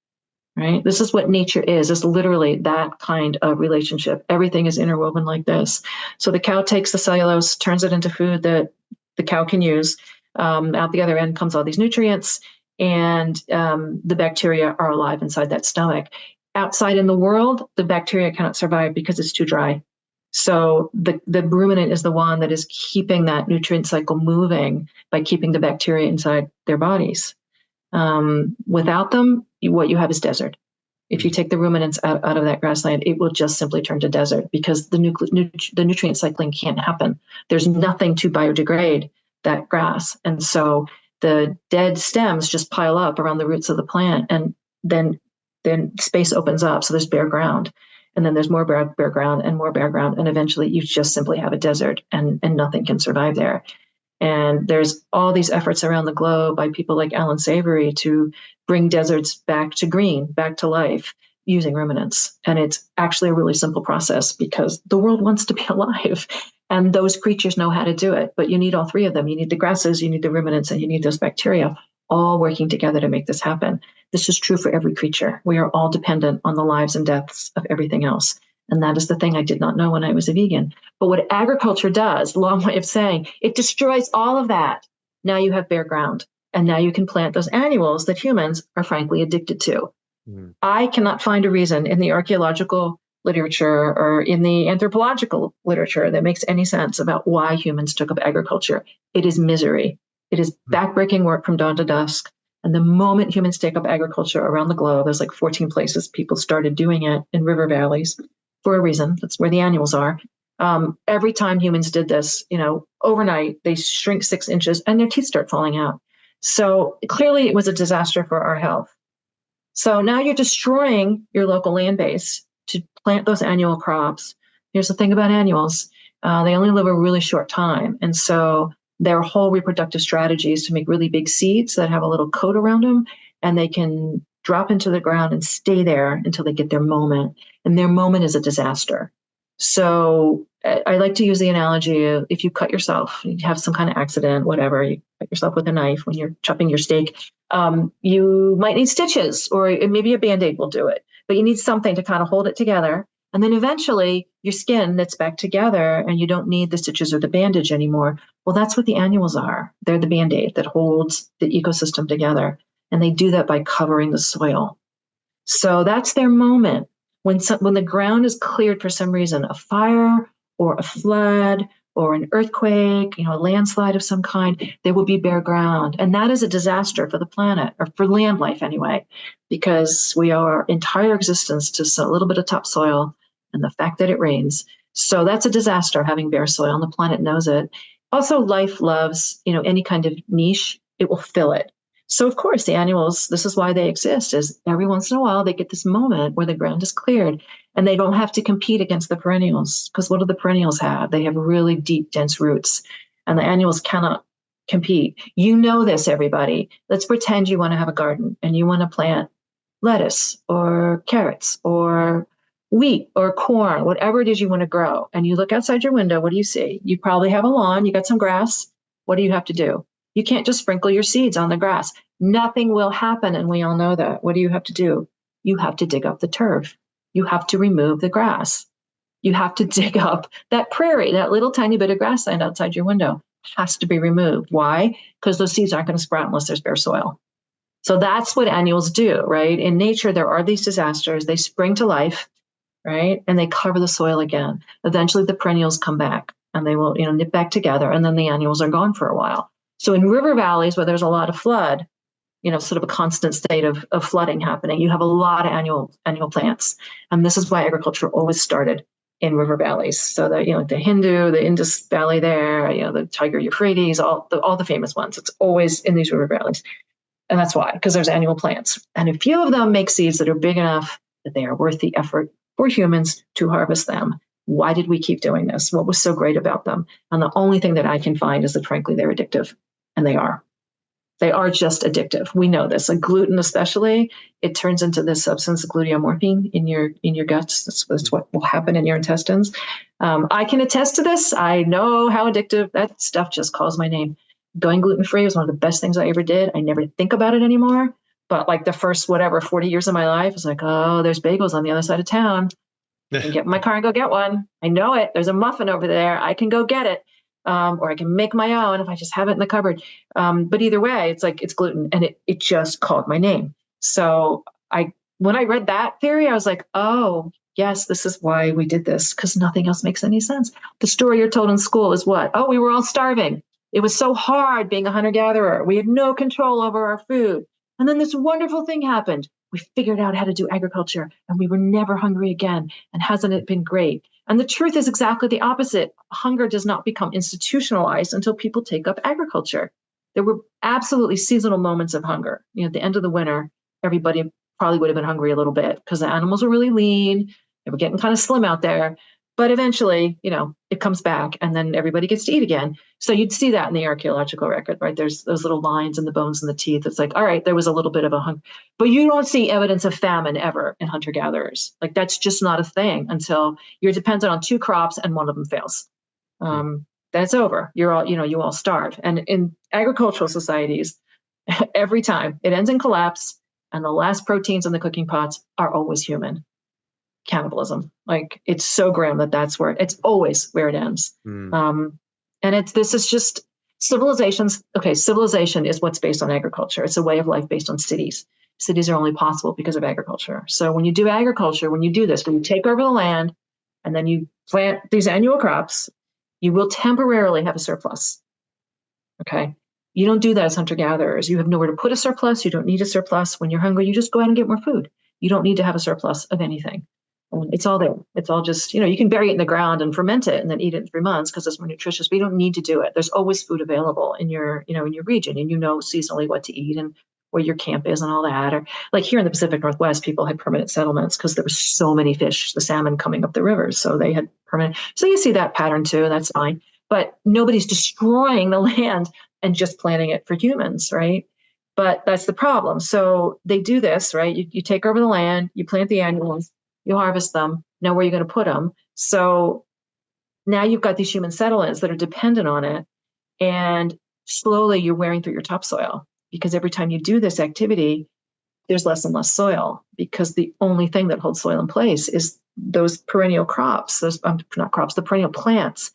Right? This is what nature is. It's literally that kind of relationship. Everything is interwoven like this. So the cow takes the cellulose, turns it into food that the cow can use. Out the other end comes all these nutrients, and the bacteria are alive inside that stomach. Outside in the world, the bacteria cannot survive because it's too dry. So the ruminant is the one that is keeping that nutrient cycle moving by keeping the bacteria inside their bodies. Without them, what you have is desert. If you take the ruminants out of that grassland, it will just simply turn to desert, because the nutrient cycling can't happen. There's nothing to biodegrade that grass. And so the dead stems just pile up around the roots of the plant, and then space opens up. So there's bare ground, and then there's more bare ground and more bare ground. And eventually you just simply have a desert, and nothing can survive there. And there's all these efforts around the globe by people like Alan Savory to bring deserts back to green, back to life, using ruminants. And it's actually a really simple process, because the world wants to be alive, and those creatures know how to do it. But you need all three of them. You need the grasses, you need the ruminants, and you need those bacteria all working together to make this happen. This is true for every creature. We are all dependent on the lives and deaths of everything else. And that is the thing I did not know when I was a vegan. But what agriculture does, long way of saying, it destroys all of that. Now you have bare ground. And now you can plant those annuals that humans are frankly addicted to. I cannot find a reason in the archaeological literature or in the anthropological literature that makes any sense about why humans took up agriculture. It is misery. It is backbreaking work from dawn to dusk. And the moment humans take up agriculture around the globe, there's like 14 places people started doing it in river valleys for a reason. That's where the annuals are. Every time humans did this, overnight, they shrink 6 inches and their teeth start falling out. So clearly it was a disaster for our health. So now you're destroying your local land base to plant those annual crops. Here's the thing about annuals. They only live a really short time. And so their whole reproductive strategy is to make really big seeds that have a little coat around them, and they can drop into the ground and stay there until they get their moment. And their moment is a disaster. So I like to use the analogy of if you cut yourself, you have some kind of accident, whatever, you cut yourself with a knife when you're chopping your steak, you might need stitches, or maybe a Band-Aid will do it, but you need something to kind of hold it together. And then eventually your skin knits back together and you don't need the stitches or the bandage anymore. Well, that's what the annuals are. They're the Band-Aid that holds the ecosystem together. And they do that by covering the soil. So that's their moment. When the ground is cleared for some reason, a fire or a flood or an earthquake, a landslide of some kind, there will be bare ground. And that is a disaster for the planet, or for land life anyway, because we owe our entire existence to a little bit of topsoil and the fact that it rains. So that's a disaster, having bare soil, and the planet knows it. Also, life loves, any kind of niche, it will fill it. So of course, the annuals, this is why they exist, is every once in a while they get this moment where the ground is cleared and they don't have to compete against the perennials. Because what do the perennials have? They have really deep, dense roots, and the annuals cannot compete. You know this, everybody. Let's pretend you want to have a garden and you want to plant lettuce or carrots or wheat or corn, whatever it is you want to grow. And you look outside your window, what do you see? You probably have a lawn, you got some grass. What do you have to do? You can't just sprinkle your seeds on the grass. Nothing will happen, and we all know that. What do you have to do? You have to dig up the turf. You have to remove the grass. You have to dig up that prairie, that little tiny bit of grassland outside your window has to be removed. Why? Because those seeds aren't going to sprout unless there's bare soil. So that's what annuals do, right? In nature, there are these disasters. They spring to life, right? And they cover the soil again. Eventually, the perennials come back, and they will, knit back together, and then the annuals are gone for a while. So in river valleys where there's a lot of flood, sort of a constant state of flooding happening, you have a lot of annual plants. And this is why agriculture always started in river valleys. So that, the Hindu, the Indus Valley there, the Tiger Euphrates, all the famous ones, it's always in these river valleys. And that's why, because there's annual plants. And a few of them make seeds that are big enough that they are worth the effort for humans to harvest them. Why did we keep doing this? What was so great about them? And the only thing that I can find is that, frankly, they're addictive. And they are. They are just addictive. We know this. Like gluten especially, it turns into this substance, gluteomorphine, in your guts. That's what will happen in your intestines. I can attest to this. I know how addictive that stuff just calls my name. Going gluten-free was one of the best things I ever did. I never think about it anymore. But like the first, 40 years of my life, I was like, oh, there's bagels on the other side of town. I can get in my car and go get one. I know it. There's a muffin over there. I can go get it. Or I can make my own if I just have it in the cupboard. But either way, it's like it's gluten, and it just called my name. So when I read that theory, I was like, oh, yes, this is why we did this, because nothing else makes any sense. The story you're told in school is what? Oh, we were all starving. It was so hard being a hunter-gatherer. We had no control over our food. And then this wonderful thing happened. We figured out how to do agriculture, and we were never hungry again. And hasn't it been great? And the truth is exactly the opposite. Hunger does not become institutionalized until people take up agriculture. There were absolutely seasonal moments of hunger. At the end of the winter, everybody probably would have been hungry a little bit because the animals were really lean. They were getting kind of slim out there. But eventually, it comes back and then everybody gets to eat again. So you'd see that in the archaeological record, right? There's those little lines in the bones and the teeth. It's like, all right, there was a little bit of a hunger. But you don't see evidence of famine ever in hunter-gatherers. Like that's just not a thing until you're dependent on 2 crops and one of them fails. Then it's over. You're all, you all starve. And in agricultural societies, every time it ends in collapse and the last proteins in the cooking pots are always human. Cannibalism. Like it's so grim that's where it's always where it ends. And this is just, Civilization is what's based on agriculture. It's a way of life based on cities. Cities are only possible because of agriculture. So when you do agriculture, when you do this, when you take over the land and then you plant these annual crops, you will temporarily have a surplus. Okay. You don't do that as hunter-gatherers. You have nowhere to put a surplus. You don't need a surplus. When you're hungry, you just go out and get more food. You don't need to have a surplus of anything. It's all there. It's all just, you can bury it in the ground and ferment it and then eat it in 3 months because it's more nutritious, but you don't need to do it. There's always food available in your, in your region, and seasonally what to eat and where your camp is and all that. Or like here in the Pacific Northwest, people had permanent settlements because there were so many fish, the salmon coming up the rivers. So they had permanent. So you see that pattern too, and that's fine. But nobody's destroying the land and just planting it for humans, right? But that's the problem. So they do this, right? You take over the land, you plant the annuals, you harvest them. Now where are you going to put them? So now you've got these human settlements that are dependent on it. And slowly you're wearing through your topsoil because every time you do this activity, there's less and less soil because the only thing that holds soil in place is those perennial crops, the perennial plants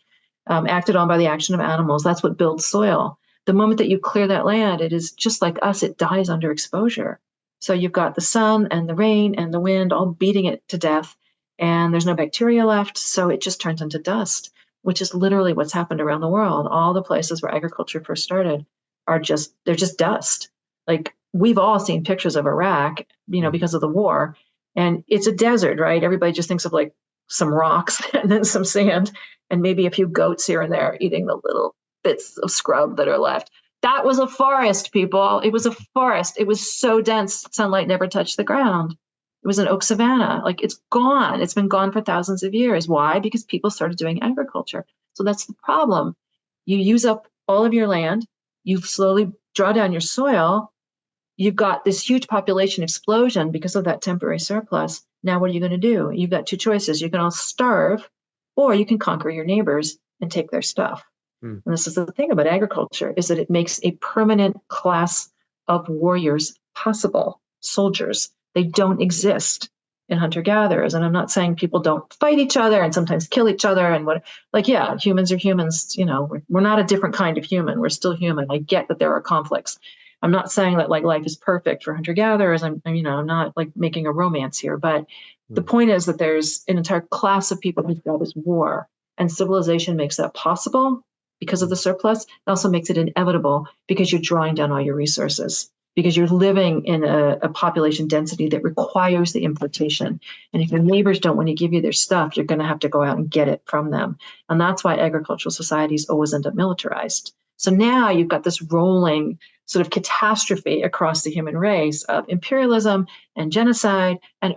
acted on by the action of animals. That's what builds soil. The moment that you clear that land, it is just like us, it dies under exposure. So you've got the sun and the rain and the wind all beating it to death, and there's no bacteria left. So it just turns into dust, which is literally what's happened around the world. All the places where agriculture first started they're just dust. Like we've all seen pictures of Iraq, because of the war, and it's a desert, right? Everybody just thinks of like some rocks and then some sand and maybe a few goats here and there eating the little bits of scrub that are left. That was a forest, people. It was a forest. It was so dense, sunlight never touched the ground. It was an oak savanna. Like it's gone. It's been gone for thousands of years. Why? Because people started doing agriculture. So that's the problem. You use up all of your land. You slowly draw down your soil. You've got this huge population explosion because of that temporary surplus. Now, what are you going to do? You've got two choices. You can all starve, or you can conquer your neighbors and take their stuff. And this is the thing about agriculture, is that it makes a permanent class of warriors possible, soldiers. They don't exist in hunter-gatherers. And I'm not saying people don't fight each other and sometimes kill each other and humans are humans. We're not a different kind of human. We're still human. I get that there are conflicts. I'm not saying that like life is perfect for hunter-gatherers. I'm not like making a romance here, but the point is that there's an entire class of people whose job is war, and civilization makes that possible. Because of the surplus, it also makes it inevitable because you're drawing down all your resources, because you're living in a population density that requires the importation. And if your neighbors don't want to give you their stuff, you're going to have to go out and get it from them. And that's why agricultural societies always end up militarized. So now you've got this rolling sort of catastrophe across the human race of imperialism and genocide and,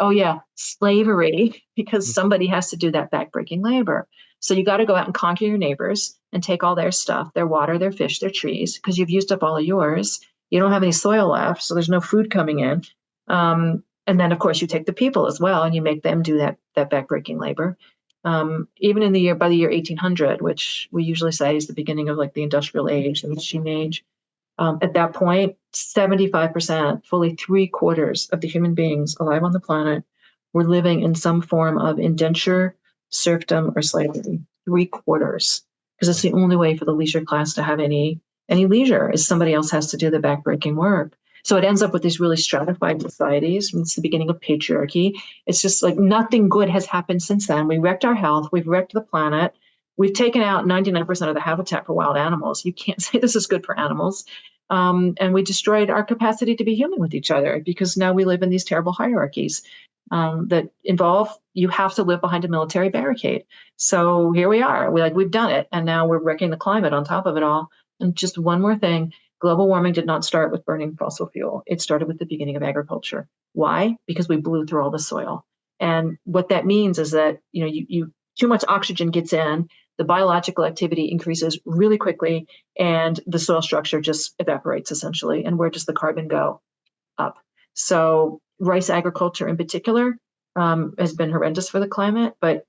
slavery, because somebody has to do that backbreaking labor. So you got to go out and conquer your neighbors and take all their stuff, their water, their fish, their trees, because you've used up all of yours. You don't have any soil left, so there's no food coming in. And then, of course, you take the people as well, and you make them do that backbreaking labor. Even by the year 1800, which we usually say is the beginning of like the industrial age, the machine age. At that point, 75%, fully 3/4 of the human beings alive on the planet were living in some form of indenture, serfdom, or slavery. 3/4, because it's the only way for the leisure class to have any leisure, is somebody else has to do the backbreaking work. So it ends up with these really stratified societies. It's the beginning of patriarchy. It's just like nothing good has happened since then. We wrecked our health. We've wrecked the planet. We've taken out 99% of the habitat for wild animals. You can't say this is good for animals. And we destroyed our capacity to be human with each other because now we live in these terrible hierarchies that involve you have to live behind a military barricade. So here we are. We've done it. And now we're wrecking the climate on top of it all. And just one more thing. Global warming did not start with burning fossil fuel. It started with the beginning of agriculture. Why? Because we blew through all the soil. And what that means is that, you too much oxygen gets in, the biological activity increases really quickly, and the soil structure just evaporates essentially. And where does the carbon go? Up. So rice agriculture in particular has been horrendous for the climate, but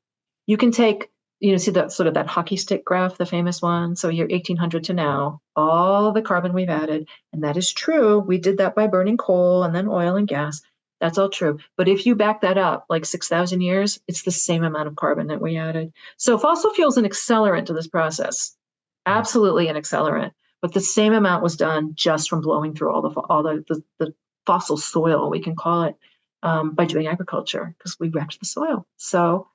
you can take, see that sort of that hockey stick graph, the famous one. So year 1800 to now, all the carbon we've added, and that is true. We did that by burning coal and then oil and gas. That's all true. But if you back that up, like 6,000 years, it's the same amount of carbon that we added. So fossil fuel is an accelerant to this process. Absolutely an accelerant. but the same amount was done just from blowing through all the fossil soil, we can call it, by doing agriculture, because we wrecked the soil. So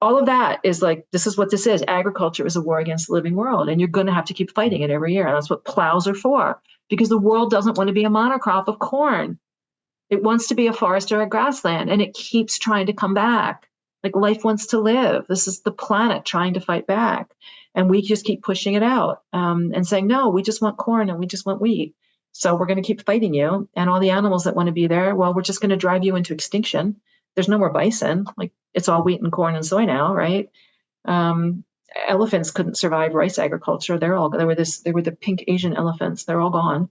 all of that is like, this is what this is. Agriculture is a war against the living world, and you're going to have to keep fighting it every year. And that's what plows are for, because the world doesn't want to be a monocrop of corn. It wants to be a forest or a grassland, and it keeps trying to come back. Like, life wants to live. This is the planet trying to fight back. And we just keep pushing it out, and saying, no, we just want corn and we just want wheat. So we're going to keep fighting you. And all the animals that want to be there, well, we're just going to drive you into extinction. There's no more bison. Like, it's all wheat and corn and soy now, right? Elephants couldn't survive rice agriculture. They were the pink Asian elephants. They're all gone.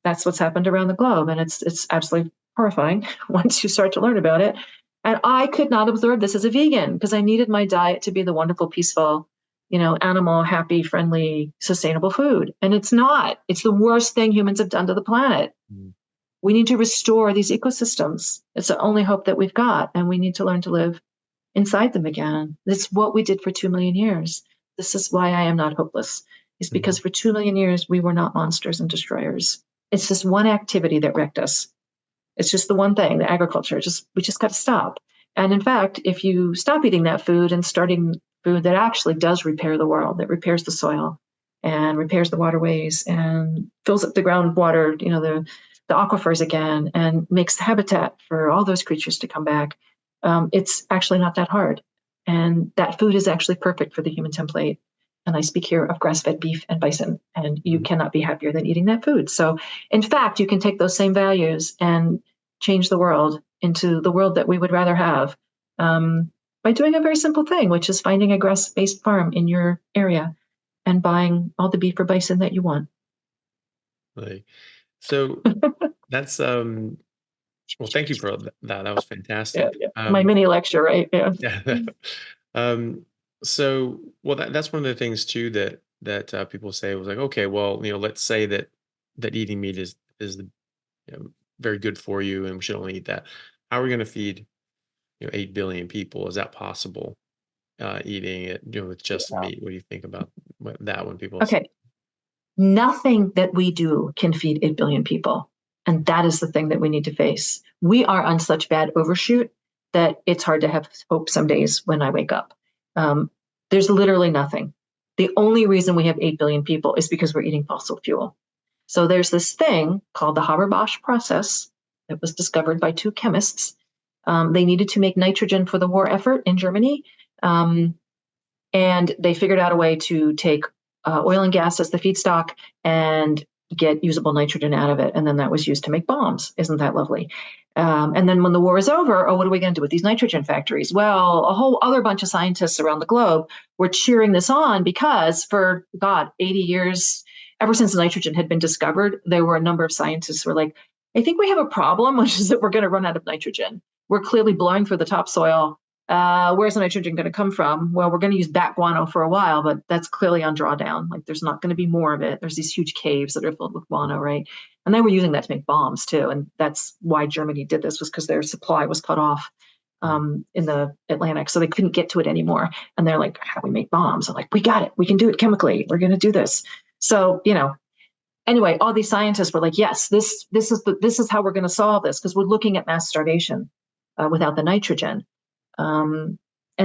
That's what's happened around the globe. And it's absolutely horrifying once you start to learn about it. And I could not absorb this as a vegan, because I needed my diet to be the wonderful, peaceful, animal, happy, friendly, sustainable food. And it's not. It's the worst thing humans have done to the planet. We need to restore these ecosystems. It's the only hope that we've got. And we need to learn to live inside them again. That's what we did for 2 million years. This is why I am not hopeless. It's because for 2 million years, we were not monsters and destroyers. It's just one activity that wrecked us. It's just the one thing, the agriculture. We just got to stop. And in fact, if you stop eating that food and starting food that actually does repair the world, that repairs the soil and repairs the waterways and fills up the groundwater, the aquifers again, and makes the habitat for all those creatures to come back, it's actually not that hard. And that food is actually perfect for the human template. And I speak here of grass-fed beef and bison, and you cannot be happier than eating that food. So in fact, you can take those same values and change the world into the world that we would rather have, by doing a very simple thing, which is finding a grass-based farm in your area and buying all the beef or bison that you want. Like, so that's well, thank you for that. That was fantastic. Yeah. My mini lecture, right? Yeah. So, well, that's one of the things too that people say was like, okay, well, let's say that eating meat is very good for you, and we should only eat that. How are we going to feed 8 billion people? Is that possible? Eating it with just meat? What do you think about that when people say? Okay, nothing that we do can feed 8 billion people, and that is the thing that we need to face. We are on such bad overshoot that it's hard to have hope some days when I wake up. There's literally nothing. The only reason we have 8 billion people is because we're eating fossil fuel. So there's this thing called the Haber-Bosch process that was discovered by 2 chemists. They needed to make nitrogen for the war effort in Germany. And they figured out a way to take oil and gas as the feedstock and get usable nitrogen out of it. And then that was used to make bombs. Isn't that lovely? And then when the war is over, what are we going to do with these nitrogen factories? Well, a whole other bunch of scientists around the globe were cheering this on because for 80 years, ever since nitrogen had been discovered, there were a number of scientists who were like, I think we have a problem, which is that we're going to run out of nitrogen. We're clearly blowing through the topsoil. Where's the nitrogen going to come from? Well, we're going to use bat guano for a while, but that's clearly on drawdown. Like, there's not going to be more of it. There's these huge caves that are filled with guano, right? And they were using that to make bombs too. And that's why Germany did this, was because their supply was cut off in the Atlantic. So they couldn't get to it anymore. And they're like, how do we make bombs? I'm like, we got it. We can do it chemically. We're going to do this. So, anyway, all these scientists were like, yes, this is how we're going to solve this, because we're looking at mass starvation without the nitrogen. And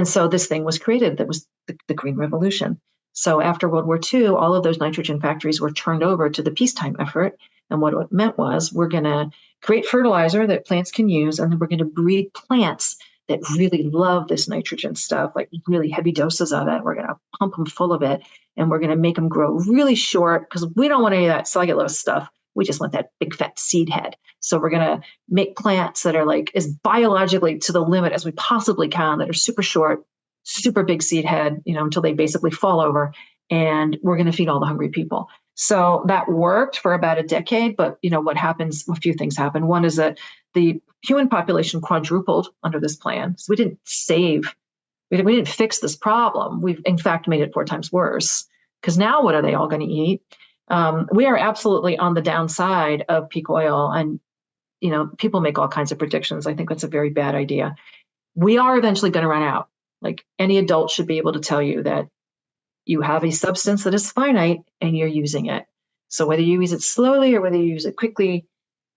so this thing was created that was the Green Revolution. So after World War II, all of those nitrogen factories were turned over to the peacetime effort. And what it meant was, we're going to create fertilizer that plants can use, and then we're going to breed plants that really love this nitrogen stuff, like really heavy doses of it. We're going to pump them full of it, and we're going to make them grow really short, because we don't want any of that cellulose stuff. We just want that big fat seed head. So we're going to make plants that are like as biologically to the limit as we possibly can, that are super short, super big seed head, until they basically fall over. And we're going to feed all the hungry people. So that worked for about a decade. But what happens? A few things happen. One is that the human population quadrupled under this plan. So we didn't fix this problem. We've in fact made it 4 times worse. Because now what are they all going to eat? We are absolutely on the downside of peak oil, and people make all kinds of predictions. I think that's a very bad idea. We are eventually going to run out. Like, any adult should be able to tell you that you have a substance that is finite and you're using it. So whether you use it slowly or whether you use it quickly,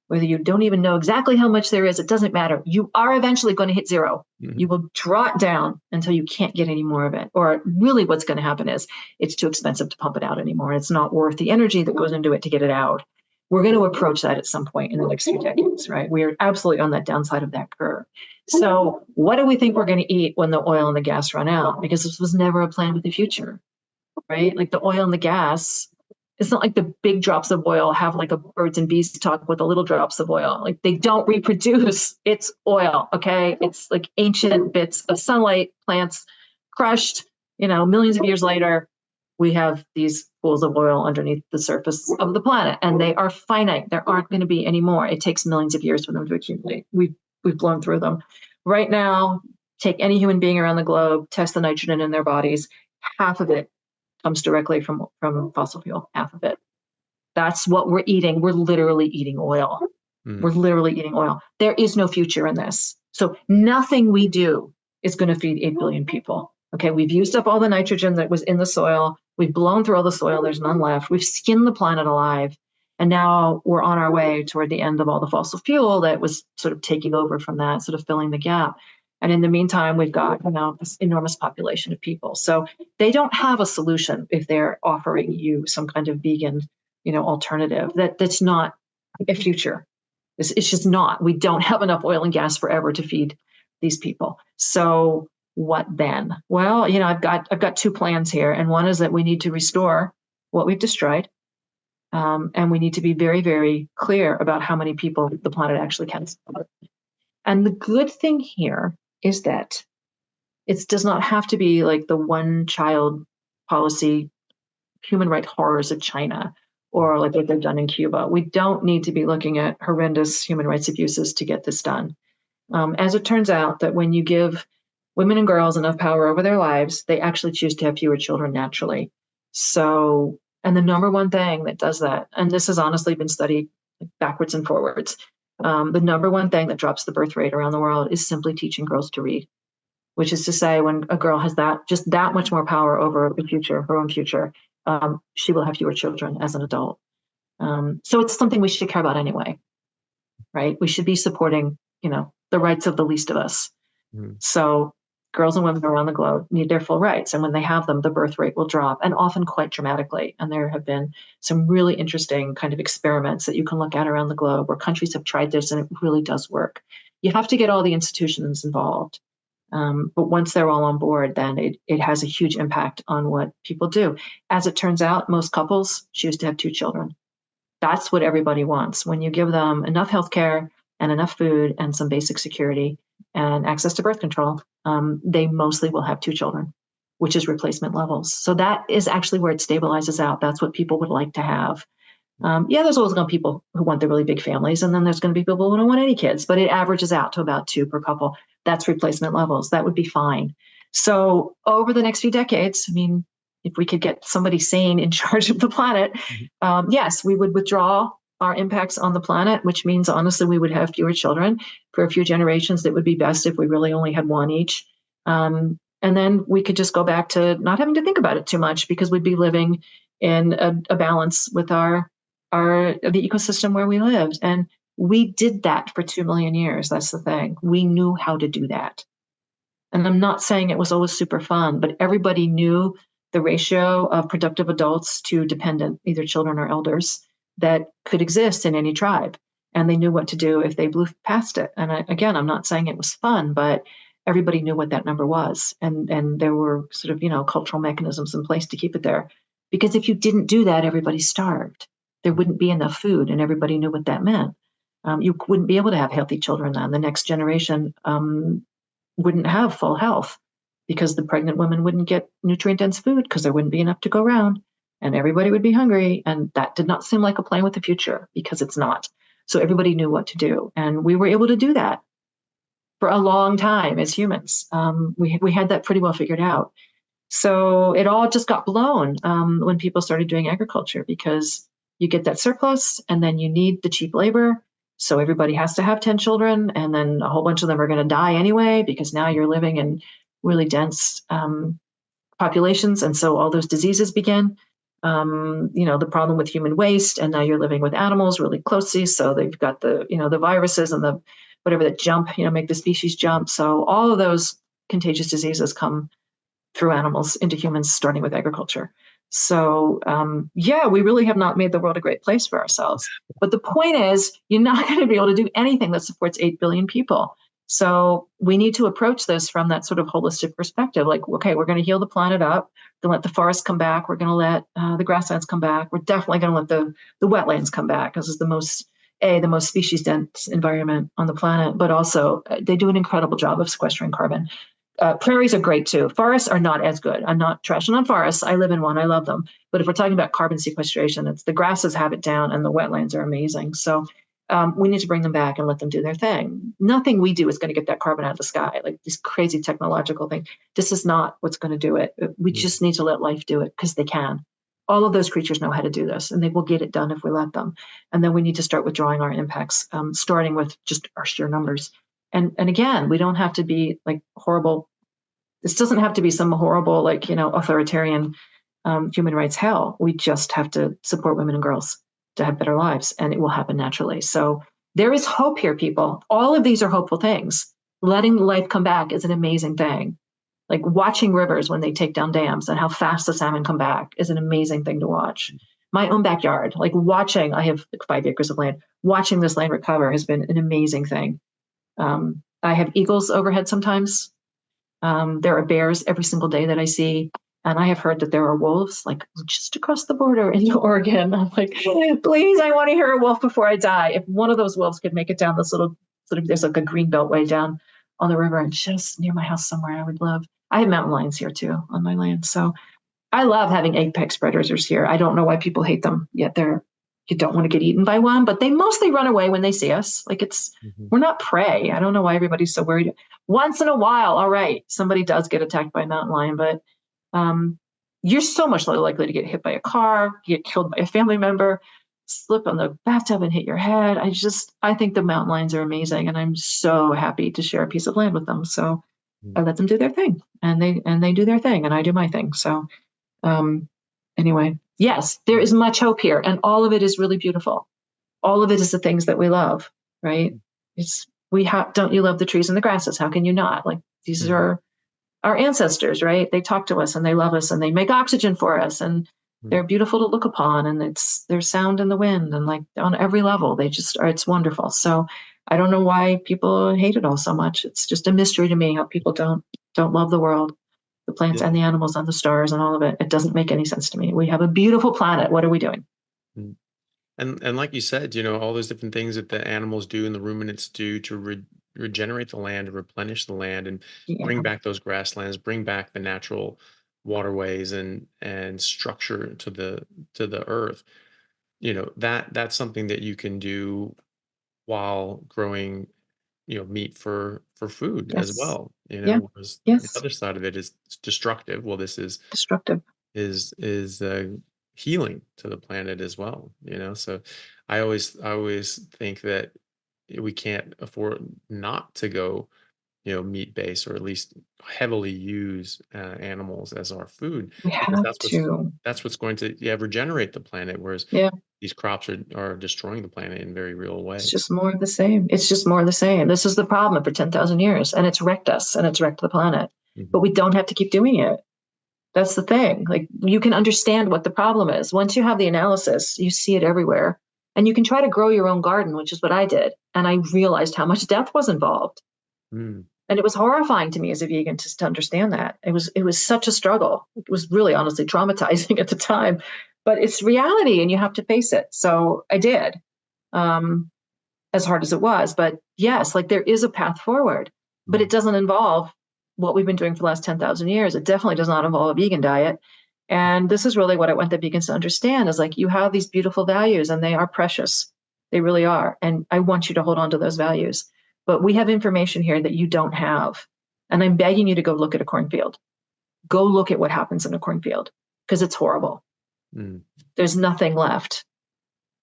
whether you don't even know exactly how much there is, it doesn't matter. You are eventually going to hit zero. You will draw it down until you can't get any more of it. Or really what's going to happen is it's too expensive to pump it out anymore. It's not worth the energy that goes into it to get it out. We're going to approach that at some point in the next few decades, right? We are absolutely on that downside of that curve. So what do we think we're going to eat when the oil and the gas run out? Because this was never a plan with the future, right? Like the oil and the gas, it's not like the big drops of oil have like a birds and bees talk with the little drops of oil. Like they don't reproduce. It's oil, okay? It's like ancient bits of sunlight, plants crushed, millions of years later, we have these pools of oil underneath the surface of the planet, and they are finite. There aren't going to be any more. It takes millions of years for them to accumulate. We've blown through them. Right now, take any human being around the globe, test the nitrogen in their bodies, half of it comes directly from fossil fuel, half of it. That's what we're eating. We're literally eating oil. We're literally eating oil. There is no future in this. So nothing we do is going to feed 8 billion people. Okay, we've used up all the nitrogen that was in the soil. We've blown through all the soil. There's none left. We've skinned the planet alive. And now we're on our way toward the end of all the fossil fuel that was sort of taking over from that, sort of filling the gap. And in the meantime, we've got this enormous population of people. So they don't have a solution if they're offering you some kind of vegan, alternative. That's not a future. It's just not. We don't have enough oil and gas forever to feed these people. So what then? Well, I've got two plans here, and one is that we need to restore what we've destroyed, and we need to be very, very clear about how many people the planet actually can support. And the good thing here is that it does not have to be like the one-child policy, human rights horrors of China, or like what they've done in Cuba. We don't need to be looking at horrendous human rights abuses to get this done. As it turns out, that when you give women and girls enough power over their lives, they actually choose to have fewer children naturally. So, and the number one thing that does that, and this has honestly been studied backwards and forwards, the number one thing that drops the birth rate around the world is simply teaching girls to read, which is to say when a girl has just that much more power over the future, her own future, she will have fewer children as an adult. So it's something we should care about anyway, right? We should be supporting, the rights of the least of us. So girls and women around the globe need their full rights. And when they have them, the birth rate will drop, and often quite dramatically. And there have been some really interesting kind of experiments that you can look at around the globe where countries have tried this, and it really does work. You have to get all the institutions involved. But once they're all on board, then it has a huge impact on what people do. As it turns out, most couples choose to have 2 children. That's what everybody wants. When you give them enough healthcare and enough food and some basic security and access to birth control, they mostly will have 2 children, which is replacement levels. So that is actually where it stabilizes out. That's what people would like to have. There's always going to be people who want the really big families, and then there's going to be people who don't want any kids, but it averages out to about 2 per couple. That's replacement levels. That would be fine. So over the next few decades, if we could get somebody sane in charge of the planet, yes, we would withdraw our impacts on the planet, which means honestly, we would have fewer children for a few generations. That would be best if we really only had 1 each. And then we could just go back to not having to think about it too much, because we'd be living in a balance with the ecosystem where we lived. And we did that for 2 million years. That's the thing. We knew how to do that. And I'm not saying it was always super fun, but everybody knew the ratio of productive adults to dependent, either children or elders, that could exist in any tribe. And they knew what to do if they blew past it. And I'm not saying it was fun, but everybody knew what that number was. And there were sort of, cultural mechanisms in place to keep it there. Because if you didn't do that, everybody starved. There wouldn't be enough food, and everybody knew what that meant. You wouldn't be able to have healthy children then. The next generation wouldn't have full health, because the pregnant women wouldn't get nutrient-dense food because there wouldn't be enough to go around, and everybody would be hungry. And that did not seem like a plan with the future, because it's not. So everybody knew what to do. And we were able to do that for a long time as humans. We had that pretty well figured out. So it all just got blown when people started doing agriculture, because you get that surplus and then you need the cheap labor. So everybody has to have 10 children, and then a whole bunch of them are going to die anyway, because now you're living in really dense populations. And so all those diseases begin. The problem with human waste, and now you're living with animals really closely. So they've got the viruses and the whatever that jump, make the species jump. So all of those contagious diseases come through animals into humans, starting with agriculture. So we really have not made the world a great place for ourselves. But the point is, you're not going to be able to do anything that supports 8 billion people. So we need to approach this from that sort of holistic perspective. Like, okay, we're going to heal the planet up. We're going to let the forests come back. We're going to let the grasslands come back. We're definitely going to let the wetlands come back. This is the most species dense environment on the planet, but also they do an incredible job of sequestering carbon. Prairies are great too. Forests are not as good. I'm not trashing on forests. I live in one. I love them. But if we're talking about carbon sequestration, it's the grasses have it down and the wetlands are amazing. So we need to bring them back and let them do their thing. Nothing we do is going to get that carbon out of the sky, like this crazy technological thing. This is not what's going to do it. We just need to let life do it because they can. All of those creatures know how to do this, and they will get it done if we let them. And then we need to start withdrawing our impacts, starting with just our sheer numbers. And again, we don't have to be like horrible. This doesn't have to be some horrible, authoritarian human rights hell. We just have to support women and girls to have better lives, and it will happen naturally. So there is hope here, people. All of these are hopeful things. Letting life come back is an amazing thing. Like watching rivers when they take down dams and how fast the salmon come back is an amazing thing to watch. My own backyard, like watching, I have 5 acres of land. Watching this land recover has been an amazing thing. I have eagles overhead sometimes. There are bears every single day that I see. And I have heard that there are wolves, like just across the border into Oregon. I'm like, please, I want to hear a wolf before I die. If one of those wolves could make it down this little, there's like a green beltway down on the river and just near my house somewhere, I would love. I have mountain lions here too on my land. So I love having apex predators here. I don't know why people hate them, yet you don't want to get eaten by one, but they mostly run away when they see us. Like we're not prey. I don't know why everybody's so worried. Once in a while, all right, somebody does get attacked by a mountain lion, but you're so much less likely to get hit by a car, get killed by a family member, slip on the bathtub and hit your head. I think the mountain lions are amazing, and I'm so happy to share a piece of land with them. So I let them do their thing, and they do their thing, and I do my thing. So anyway, yes, there is much hope here, and all of it is really beautiful. All of it is the things that we love, right? Don't you love the trees and the grasses? How can you not? Like these are our ancestors, right? They talk to us and they love us and they make oxygen for us, and they're beautiful to look upon, and there's sound in the wind, and like on every level, they just are, it's wonderful. So I don't know why people hate it all so much. It's just a mystery to me how people don't love the world, the plants and the animals and the stars and all of it. It doesn't make any sense to me. We have a beautiful planet. What are we doing? And like you said, all those different things that the animals do and the ruminants do to regenerate the land, to replenish the land, and bring back those grasslands, bring back the natural waterways and structure to the earth. That's something that you can do while growing meat for food as well. Whereas the other side of it is destructive. Well, this is destructive. Is healing to the planet as well. So I always think that we can't afford not to go meat based, or at least heavily use animals as our food, We because have that's what's going to regenerate the planet, whereas these crops are destroying the planet in very real ways. It's just more of the same. It's just more of the same. This is the problem for 10,000 years, and it's wrecked us and it's wrecked the planet. But we don't have to keep doing it. That's the thing. Like, you can understand what the problem is. Once you have the analysis, you see it everywhere, and you can try to grow your own garden, which is what I did. And I realized how much death was involved. And it was horrifying to me as a vegan to understand that. It was such a struggle. It was really honestly traumatizing at the time, but it's reality and you have to face it. So I did, as hard as it was. But yes, like there is a path forward, but it doesn't involve what we've been doing for the last 10,000 years. It definitely does not involve a vegan diet. And this is really what I want the vegans to understand is like, you have these beautiful values and they are precious. They really are. And I want you to hold on to those values. But we have information here that you don't have. And I'm begging you to go look at a cornfield. Go look at what happens in a cornfield, because it's horrible. There's nothing left.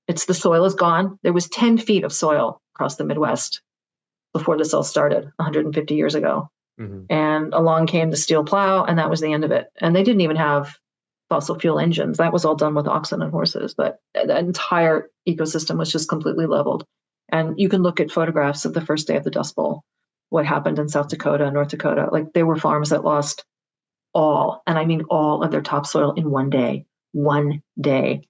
The soil is gone. There was 10 feet of soil across the Midwest before this all started 150 years ago. Hmm. And along came the steel plow, and that was the end of it. And they didn't even have fossil fuel engines. That was all done with oxen and horses, but the entire ecosystem was just completely leveled. And you can look at photographs of the first day of the Dust Bowl, what happened in South Dakota, North Dakota. Like, there were farms that lost all, and I mean all of their topsoil in one day. One day.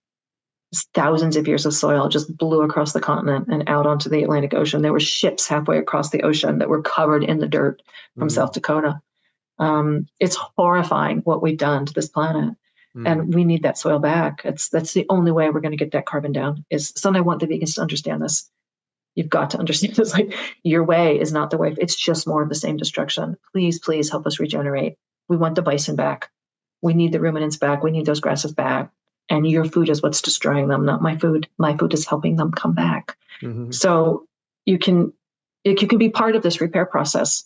Thousands of years of soil just blew across the continent and out onto the Atlantic Ocean. There were ships halfway across the ocean that were covered in the dirt from South Dakota. It's horrifying what we've done to this planet, and we need that soil back. That's the only way we're going to get that carbon down. Is something I want the vegans to understand this. You've got to understand this. Like, your way is not the way. It's just more of the same destruction. Please, please help us regenerate. We want the bison back. We need the ruminants back. We need those grasses back. And your food is what's destroying them, not my food. My food is helping them come back. So you can be part of this repair process.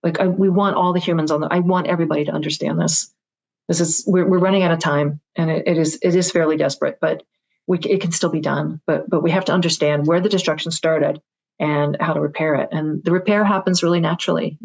Like, we want all the humans I want everybody to understand this. We're running out of time, and it is fairly desperate, but it can still be done. But we have to understand where the destruction started and how to repair it. And the repair happens really naturally.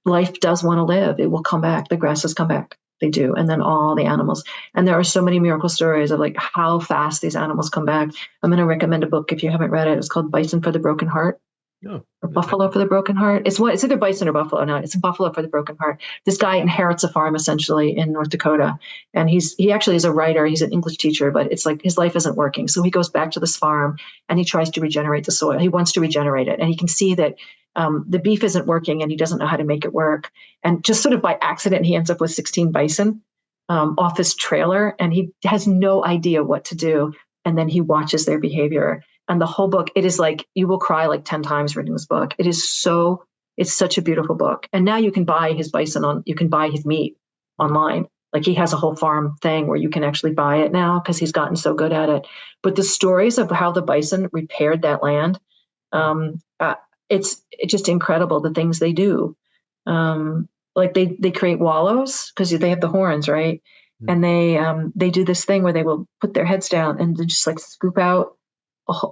Life does want to live. It will come back. The grasses come back. They do. And then all the animals. And there are so many miracle stories of like how fast these animals come back. I'm going to recommend a book if you haven't read it. It's called Bison for the Broken Heart. No. Or Buffalo for the Broken Heart. It's either bison or buffalo. No, it's Buffalo for the Broken Heart. This guy inherits a farm essentially in North Dakota, and he actually is a writer. He's an English teacher, but it's like his life isn't working. So he goes back to this farm and he tries to regenerate the soil. He wants to regenerate it, and he can see that the beef isn't working, and he doesn't know how to make it work. And just sort of by accident, he ends up with 16 bison off his trailer, and he has no idea what to do. And then he watches their behavior. And the whole book, it is like, you will cry like 10 times reading this book. It's such a beautiful book. And now you can buy his you can buy his meat online. Like, he has a whole farm thing where you can actually buy it now because he's gotten so good at it. But the stories of how the bison repaired that land, it's just incredible, the things they do. Like they create wallows because they have the horns, right? And they do this thing where they will put their heads down and they just like scoop out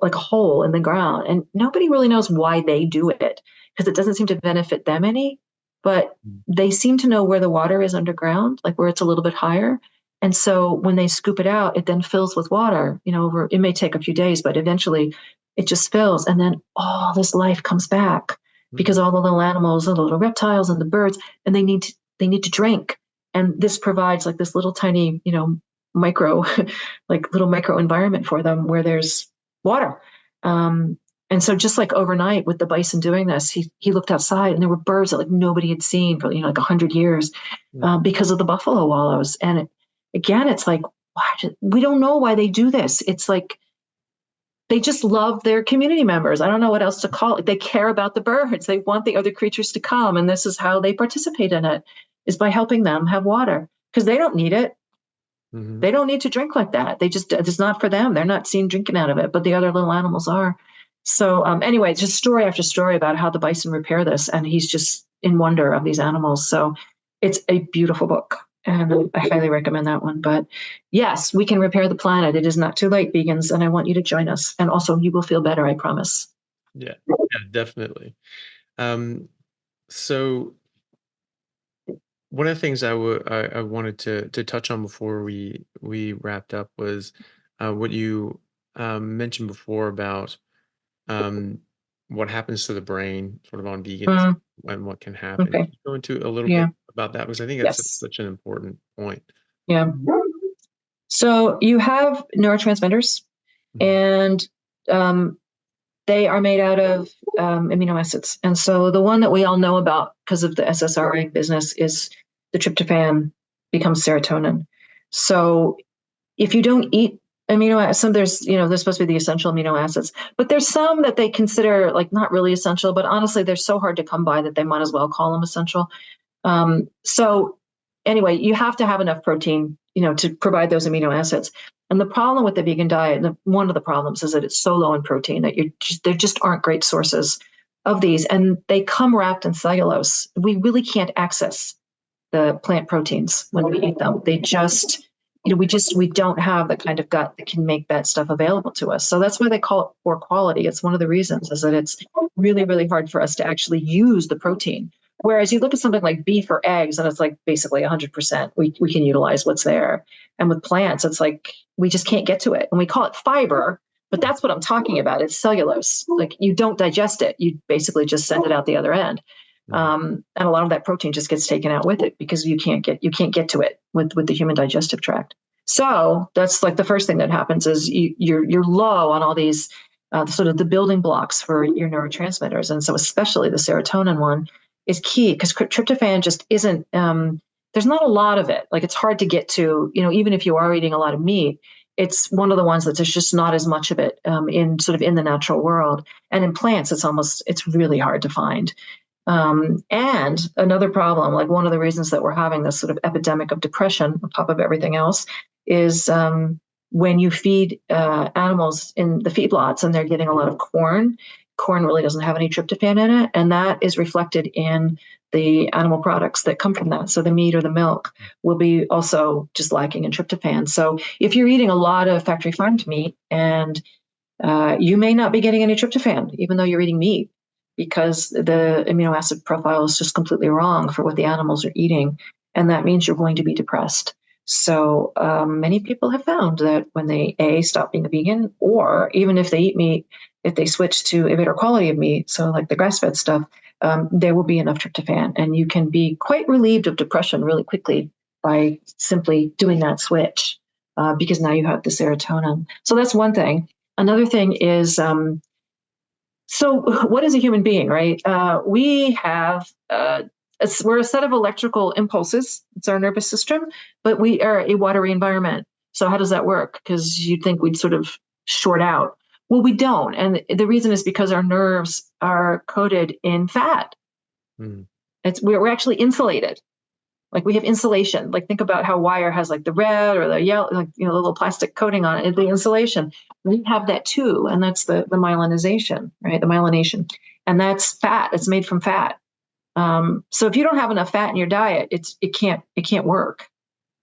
like a hole in the ground, and nobody really knows why they do it because it doesn't seem to benefit them any, but they seem to know where the water is underground, like where it's a little bit higher. And so when they scoop it out, it then fills with water, it may take a few days, but eventually it just fills. And then all this life comes back because all the little animals, the little reptiles and the birds, and they need to drink. And this provides like this little tiny, micro, like little micro environment for them where there's water. And so just like overnight with the bison doing this, he looked outside and there were birds that like nobody had seen for, like 100 years because of the buffalo wallows. And it's like, we don't know why they do this. It's like, they just love their community members. I don't know what else to call it. They care about the birds. They want the other creatures to come. And this is how they participate in it, is by helping them have water, because they don't need it. They don't need to drink like that. It's not for them. They're not seen drinking out of it, but the other little animals are. So anyway, it's just story after story about how the bison repair this. And he's just in wonder of these animals. So it's a beautiful book. And I highly recommend that one. But yes, we can repair the planet. It is not too late, vegans. And I want you to join us. And also, you will feel better, I promise. Yeah, definitely. So one of the things I wanted to touch on before we wrapped up was what you mentioned before about what happens to the brain sort of on vegans and what can happen. Okay. Can you go into a little bit about that? Because I think that's such an important point. Yeah. So you have neurotransmitters, and they are made out of amino acids. And so the one that we all know about because of the SSRI business is the tryptophan becomes serotonin. So if you don't eat amino acids, there's supposed to be the essential amino acids, but there's some that they consider like not really essential, but honestly, they're so hard to come by that they might as well call them essential. So anyway, you have to have enough protein, to provide those amino acids. And the problem with the vegan diet, one of the problems is that it's so low in protein that there just aren't great sources of these, and they come wrapped in cellulose. We really can't access the plant proteins when we eat them. They just, we don't have the kind of gut that can make that stuff available to us. So that's why they call it poor quality. It's one of the reasons is that it's really, really hard for us to actually use the protein. Whereas you look at something like beef or eggs, and it's like basically 100%. We can utilize what's there. And with plants, it's like we just can't get to it. And we call it fiber, but that's what I'm talking about. It's cellulose. Like you don't digest it. You basically just send it out the other end. And a lot of that protein just gets taken out with it because you can't get to it with the human digestive tract. So that's like the first thing that happens is you're low on all these sort of the building blocks for your neurotransmitters. And so especially the serotonin one is key because tryptophan just isn't, there's not a lot of it. Like it's hard to get to, even if you are eating a lot of meat, it's one of the ones that there's just not as much of it in the natural world. And in plants, it's really hard to find. And another problem, like one of the reasons that we're having this sort of epidemic of depression on top of everything else is when you feed animals in the feedlots and they're getting a lot of corn really doesn't have any tryptophan in it. And that is reflected in the animal products that come from that. So the meat or the milk will be also just lacking in tryptophan. So if you're eating a lot of factory farmed meat and you may not be getting any tryptophan, even though you're eating meat, because the amino acid profile is just completely wrong for what the animals are eating. And that means you're going to be depressed. So many people have found that when they stop being a vegan, or even if they eat meat, if they switch to a better quality of meat, so like the grass-fed stuff, there will be enough tryptophan. And you can be quite relieved of depression really quickly by simply doing that switch, because now you have the serotonin. So that's one thing. Another thing is, so what is a human being, right? We have, we're a set of electrical impulses. It's our nervous system, but we are a watery environment. So how does that work? Because you'd think we'd sort of short out. Well, we don't. And the reason is because our nerves are coated in fat. We're actually insulated. Like we have insulation. Like think about how wire has like the red or the yellow, like, the little plastic coating on it, the insulation. We have that too. And that's the myelinization, right? The myelination. And that's fat. It's made from fat. So if you don't have enough fat in your diet, it can't work.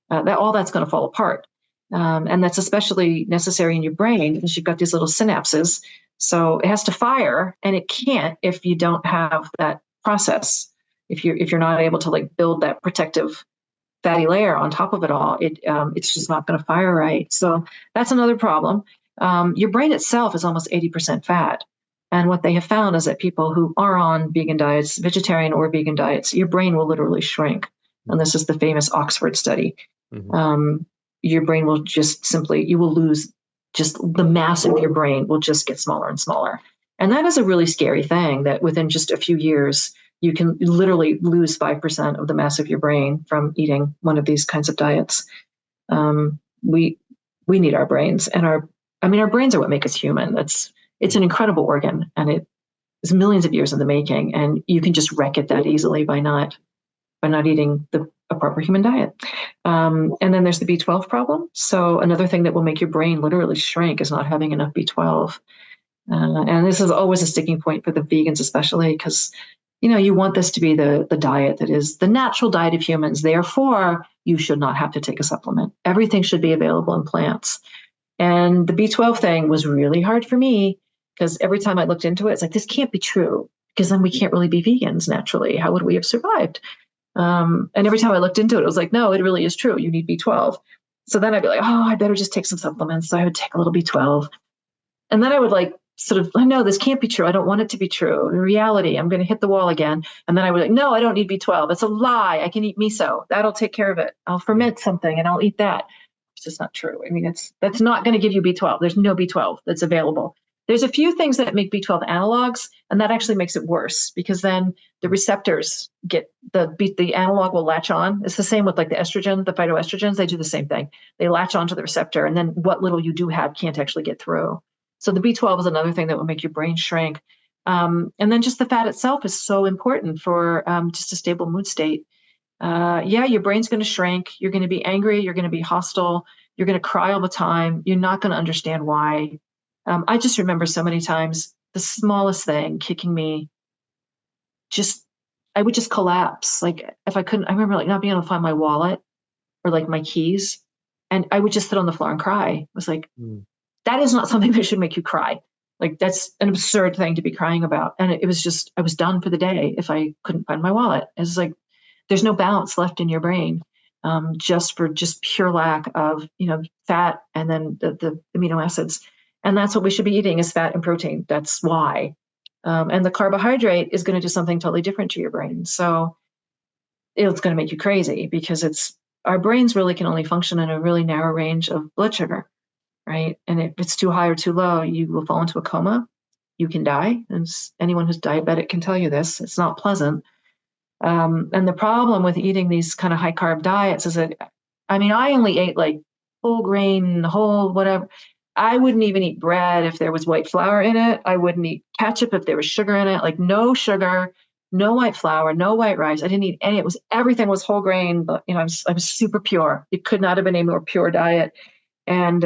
All that's going to fall apart. And that's especially necessary in your brain because you've got these little synapses. So it has to fire, and it can't if you don't have that process. If you're not able to like build that protective fatty layer on top of it all, it's just not going to fire right. So that's another problem. Your brain itself is almost 80% fat. And what they have found is that people who are on vegan diets, vegetarian or vegan diets, your brain will literally shrink. And this is the famous Oxford study. Your brain will you will lose just the mass of your brain will just get smaller and smaller. And that is a really scary thing that within just a few years, you can literally lose 5% of the mass of your brain from eating one of these kinds of diets. We need our brains, and our brains are what make us human. It's an incredible organ, and it is millions of years in the making, and you can just wreck it that easily by not eating a proper human diet. And then there's the B12 problem. So another thing that will make your brain literally shrink is not having enough B12. And this is always a sticking point for the vegans, especially because you want this to be the diet that is the natural diet of humans. Therefore, you should not have to take a supplement. Everything should be available in plants. And the B12 thing was really hard for me because every time I looked into it, it's like, this can't be true because then we can't really be vegans naturally. How would we have survived? And every time I looked into it, it was like, no, it really is true. You need B12. So then I'd be like, oh, I better just take some supplements. So I would take a little B12. And then I would no, this can't be true. I don't want it to be true. In reality, I'm going to hit the wall again. And then I would no, I don't need B12. It's a lie. I can eat miso. That'll take care of it. I'll ferment something and I'll eat that. It's just not true. That's not going to give you B12. There's no B12 that's available. There's a few things that make B12 analogs, and that actually makes it worse because then the receptors get the analog will latch on. It's the same with like the estrogen, the phytoestrogens. They do the same thing. They latch onto the receptor, and then what little you do have can't actually get through. So the B12 is another thing that will make your brain shrink. And then just the fat itself is so important for just a stable mood state. Your brain's going to shrink. You're going to be angry. You're going to be hostile. You're going to cry all the time. You're not going to understand why. I just remember so many times the smallest thing kicking me, I would just collapse. Like if I couldn't, I remember like not being able to find my wallet or like my keys, and I would just sit on the floor and cry. It was like, that is not something that should make you cry. Like that's an absurd thing to be crying about. And it was just, I was done for the day if I couldn't find my wallet. It's like, there's no balance left in your brain, just for just pure lack of, fat and then the amino acids. And that's what we should be eating is fat and protein. That's why. And the carbohydrate is going to do something totally different to your brain. So it's going to make you crazy because our brains really can only function in a really narrow range of blood sugar, right? And if it's too high or too low, you will fall into a coma. You can die. And anyone who's diabetic can tell you this. It's not pleasant. And the problem with eating these kind of high carb diets is that, I mean, I only ate like whole grain, whole whatever. I wouldn't even eat bread if there was white flour in it. I wouldn't eat ketchup if there was sugar in it. Like no sugar, no white flour, no white rice. I didn't eat any. Everything was whole grain, but I was super pure. It could not have been a more pure diet. And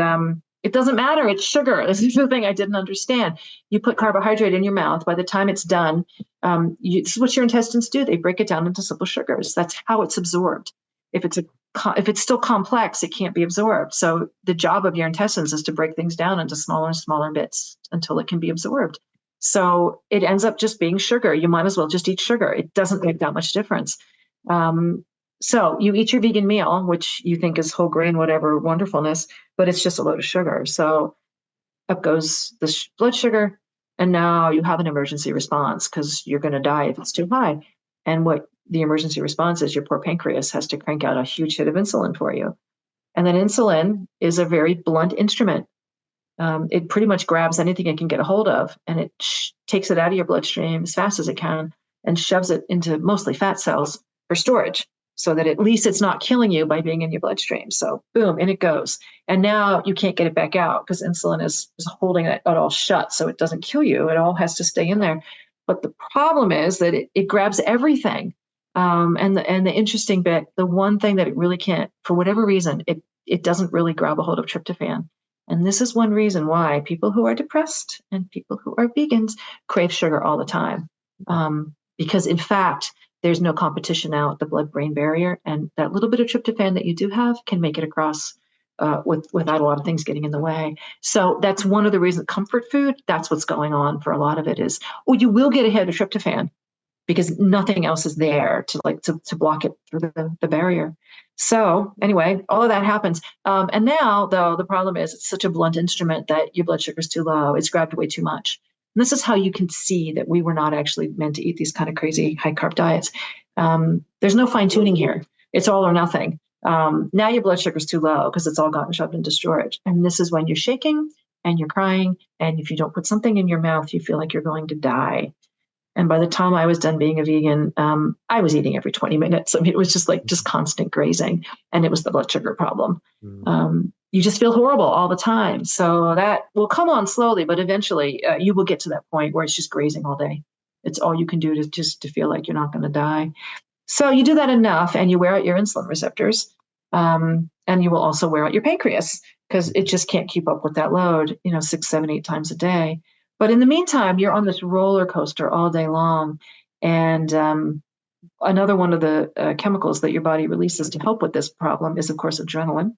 it doesn't matter. It's sugar. This is the thing I didn't understand. You put carbohydrate in your mouth. By the time it's done, this is what your intestines do. They break it down into simple sugars. That's how it's absorbed. If it's still complex, it can't be absorbed. So the job of your intestines is to break things down into smaller and smaller bits until it can be absorbed. So it ends up just being sugar. You might as well just eat sugar. It doesn't make that much difference. So you eat your vegan meal, which you think is whole grain, whatever wonderfulness, but it's just a load of sugar. So up goes the blood sugar, and now you have an emergency response because you're going to die if it's too high. And what the emergency response is, your poor pancreas has to crank out a huge hit of insulin for you. And then insulin is a very blunt instrument. It pretty much grabs anything it can get a hold of, and it takes it out of your bloodstream as fast as it can and shoves it into mostly fat cells for storage, so that at least it's not killing you by being in your bloodstream. So boom, in it goes. And now you can't get it back out because insulin is holding it all shut so it doesn't kill you. It all has to stay in there. But the problem is that it grabs everything. And the interesting bit, the one thing that it really can't, for whatever reason, it doesn't really grab a hold of tryptophan. And this is one reason why people who are depressed and people who are vegans crave sugar all the time. Because in fact, there's no competition now at the blood-brain barrier. And that little bit of tryptophan that you do have can make it across without a lot of things getting in the way. So that's one of the reasons, comfort food, that's what's going on for a lot of it is, you will get a hit of tryptophan because nothing else is there to block it through the barrier. So anyway, all of that happens. And now, though, the problem is it's such a blunt instrument that your blood sugar is too low. It's grabbed way too much. And this is how you can see that we were not actually meant to eat these kind of crazy high carb diets. There's no fine tuning here. It's all or nothing. Now your blood sugar is too low because it's all gotten shoved into storage. And this is when you're shaking and you're crying. And if you don't put something in your mouth, you feel like you're going to die. And by the time I was done being a vegan, I was eating every 20 minutes. I mean, it was just constant grazing, and it was the blood sugar problem. You just feel horrible all the time. So that will come on slowly, but eventually you will get to that point where it's just grazing all day. It's all you can do to feel like you're not going to die. So you do that enough, and you wear out your insulin receptors, and you will also wear out your pancreas because it just can't keep up with that load, 6, 7, 8 times a day. But in the meantime, you're on this roller coaster all day long. And another one of the chemicals that your body releases to help with this problem is, of course, adrenaline.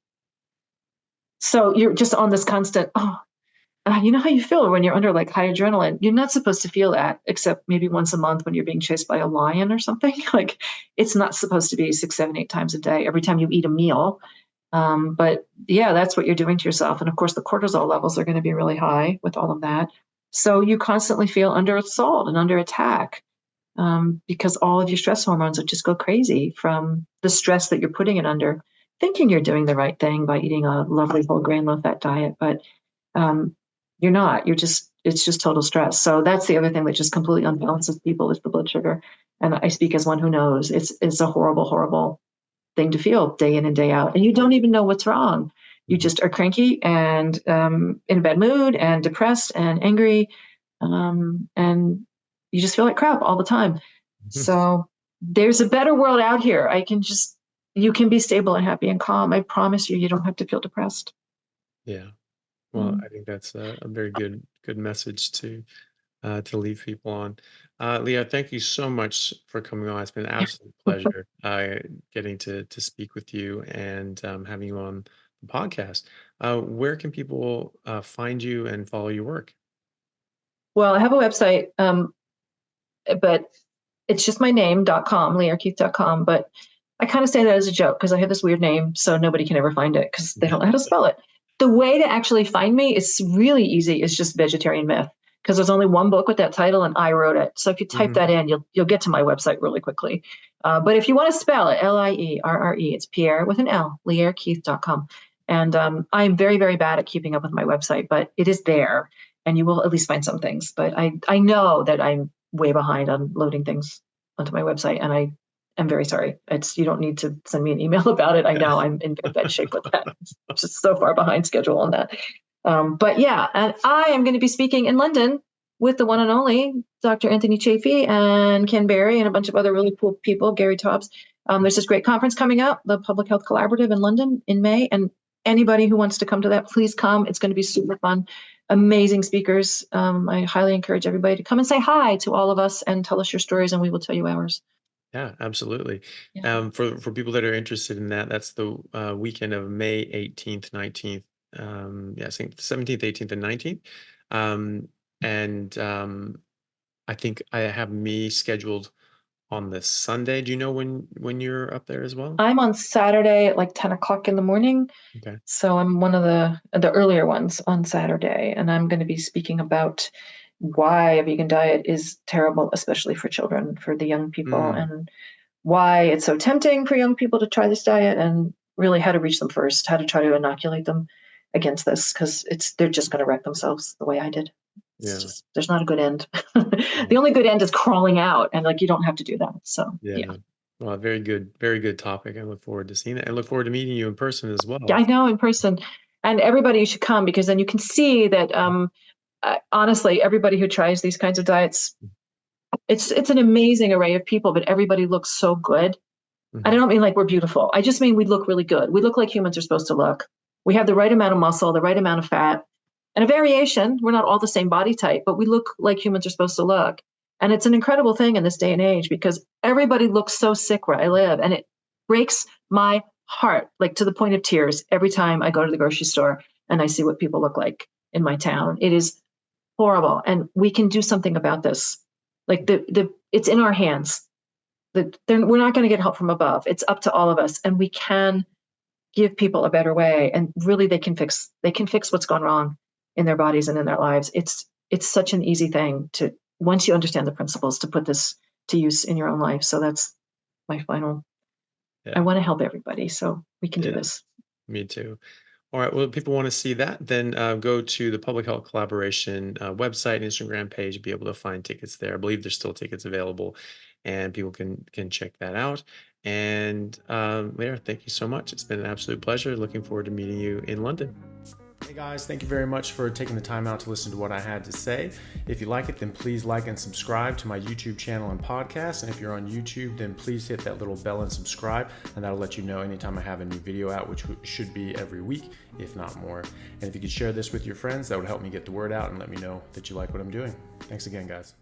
So you're just on this constant, you know how you feel when you're under like high adrenaline. You're not supposed to feel that except maybe once a month when you're being chased by a lion or something. Like it's not supposed to be 6, 7, 8 times a day every time you eat a meal. But yeah, that's what you're doing to yourself. And of course, the cortisol levels are going to be really high with all of that. So you constantly feel under assault and under attack because all of your stress hormones would just go crazy from the stress that you're putting it under, thinking you're doing the right thing by eating a lovely whole grain low fat diet, but you're not. It's just total stress. So that's the other thing that just completely unbalances people is the blood sugar. And I speak as one who knows. It's a horrible, horrible thing to feel day in and day out, and you don't even know what's wrong. You just are cranky and in a bad mood and depressed and angry. And you just feel like crap all the time. So there's a better world out here. You can be stable and happy and calm. I promise you, you don't have to feel depressed. Yeah. Well, I think that's a very good message to leave people on. Lierre, thank you so much for coming on. It's been an absolute pleasure getting to speak with you and having you on the podcast. Where can people find you and follow your work? Well, I have a website, but it's just my name.com, lierrekeith.com. But I kind of say that as a joke because I have this weird name, so nobody can ever find it because they don't know how to spell it. The way to actually find me is really easy. It's just Vegetarian Myth, because there's only one book with that title and I wrote it. So if you type that in, you'll get to my website really quickly. But if you want to spell it, Lierre, it's Pierre with an L, lierrekeith.com. And I'm very, very bad at keeping up with my website, but it is there and you will at least find some things. But I know that I'm way behind on loading things onto my website, and I am very sorry. You don't need to send me an email about it. I know I'm in very bad shape with that. It's just so far behind schedule on that. But yeah, and I am going to be speaking in London with the one and only Dr. Anthony Chaffee and Ken Berry and a bunch of other really cool people, Gary Taubes. There's this great conference coming up, the Public Health Collaborative in London in May. And anybody who wants to come to that, please come. It's going to be super fun. Amazing speakers. I highly encourage everybody to come and say hi to all of us and tell us your stories, and we will tell you ours. Yeah, absolutely. Yeah. For people that are interested in that, that's the weekend of May 18th, 19th. I think 17th, 18th, and 19th. I think I have me scheduled on the Sunday. Do you know when you're up there as well? I'm on Saturday at like 10 o'clock in the morning. Okay. So I'm one of the earlier ones on Saturday, and I'm going to be speaking about why a vegan diet is terrible, especially for children, for the young people, and why it's so tempting for young people to try this diet, and really how to reach them first, how to try to inoculate them against this, because they're just going to wreck themselves the way I did. There's not a good end. The only good end is crawling out, and like you don't have to do that. So yeah. Well, very good topic. I look forward to seeing it. I look forward to meeting you in person as well. Yeah, I know, in person, and everybody should come, because then you can see that. Honestly, everybody who tries these kinds of diets, it's an amazing array of people, but everybody looks so good. And I don't mean like we're beautiful. I just mean we look really good. We look like humans are supposed to look. We have the right amount of muscle, the right amount of fat, and a variation. We're not all the same body type, but we look like humans are supposed to look. And it's an incredible thing in this day and age, because everybody looks so sick where I live, and it breaks my heart, like to the point of tears, every time I go to the grocery store and I see what people look like in my town. It is horrible, and we can do something about this. Like it's in our hands. We're not going to get help from above. It's up to all of us, and we can give people a better way. And really, they can fix what's gone wrong in their bodies and in their lives. It's such an easy thing to, once you understand the principles, to put this to use in your own life. So that's my final. I want to help everybody, so we can do this. Me too. All right. Well, if people want to see that, then go to the Public Health Collaboration website and Instagram page, be able to find tickets there. I believe there's still tickets available, and people can check that out. And Lierre, thank you so much. It's been an absolute pleasure. Looking forward to meeting you in London. Hey guys, thank you very much for taking the time out to listen to what I had to say. If you like it, then please like and subscribe to my YouTube channel and podcast. And if you're on YouTube, then please hit that little bell and subscribe, and that'll let you know anytime I have a new video out, which should be every week, if not more. And if you could share this with your friends, that would help me get the word out and let me know that you like what I'm doing. Thanks again, guys.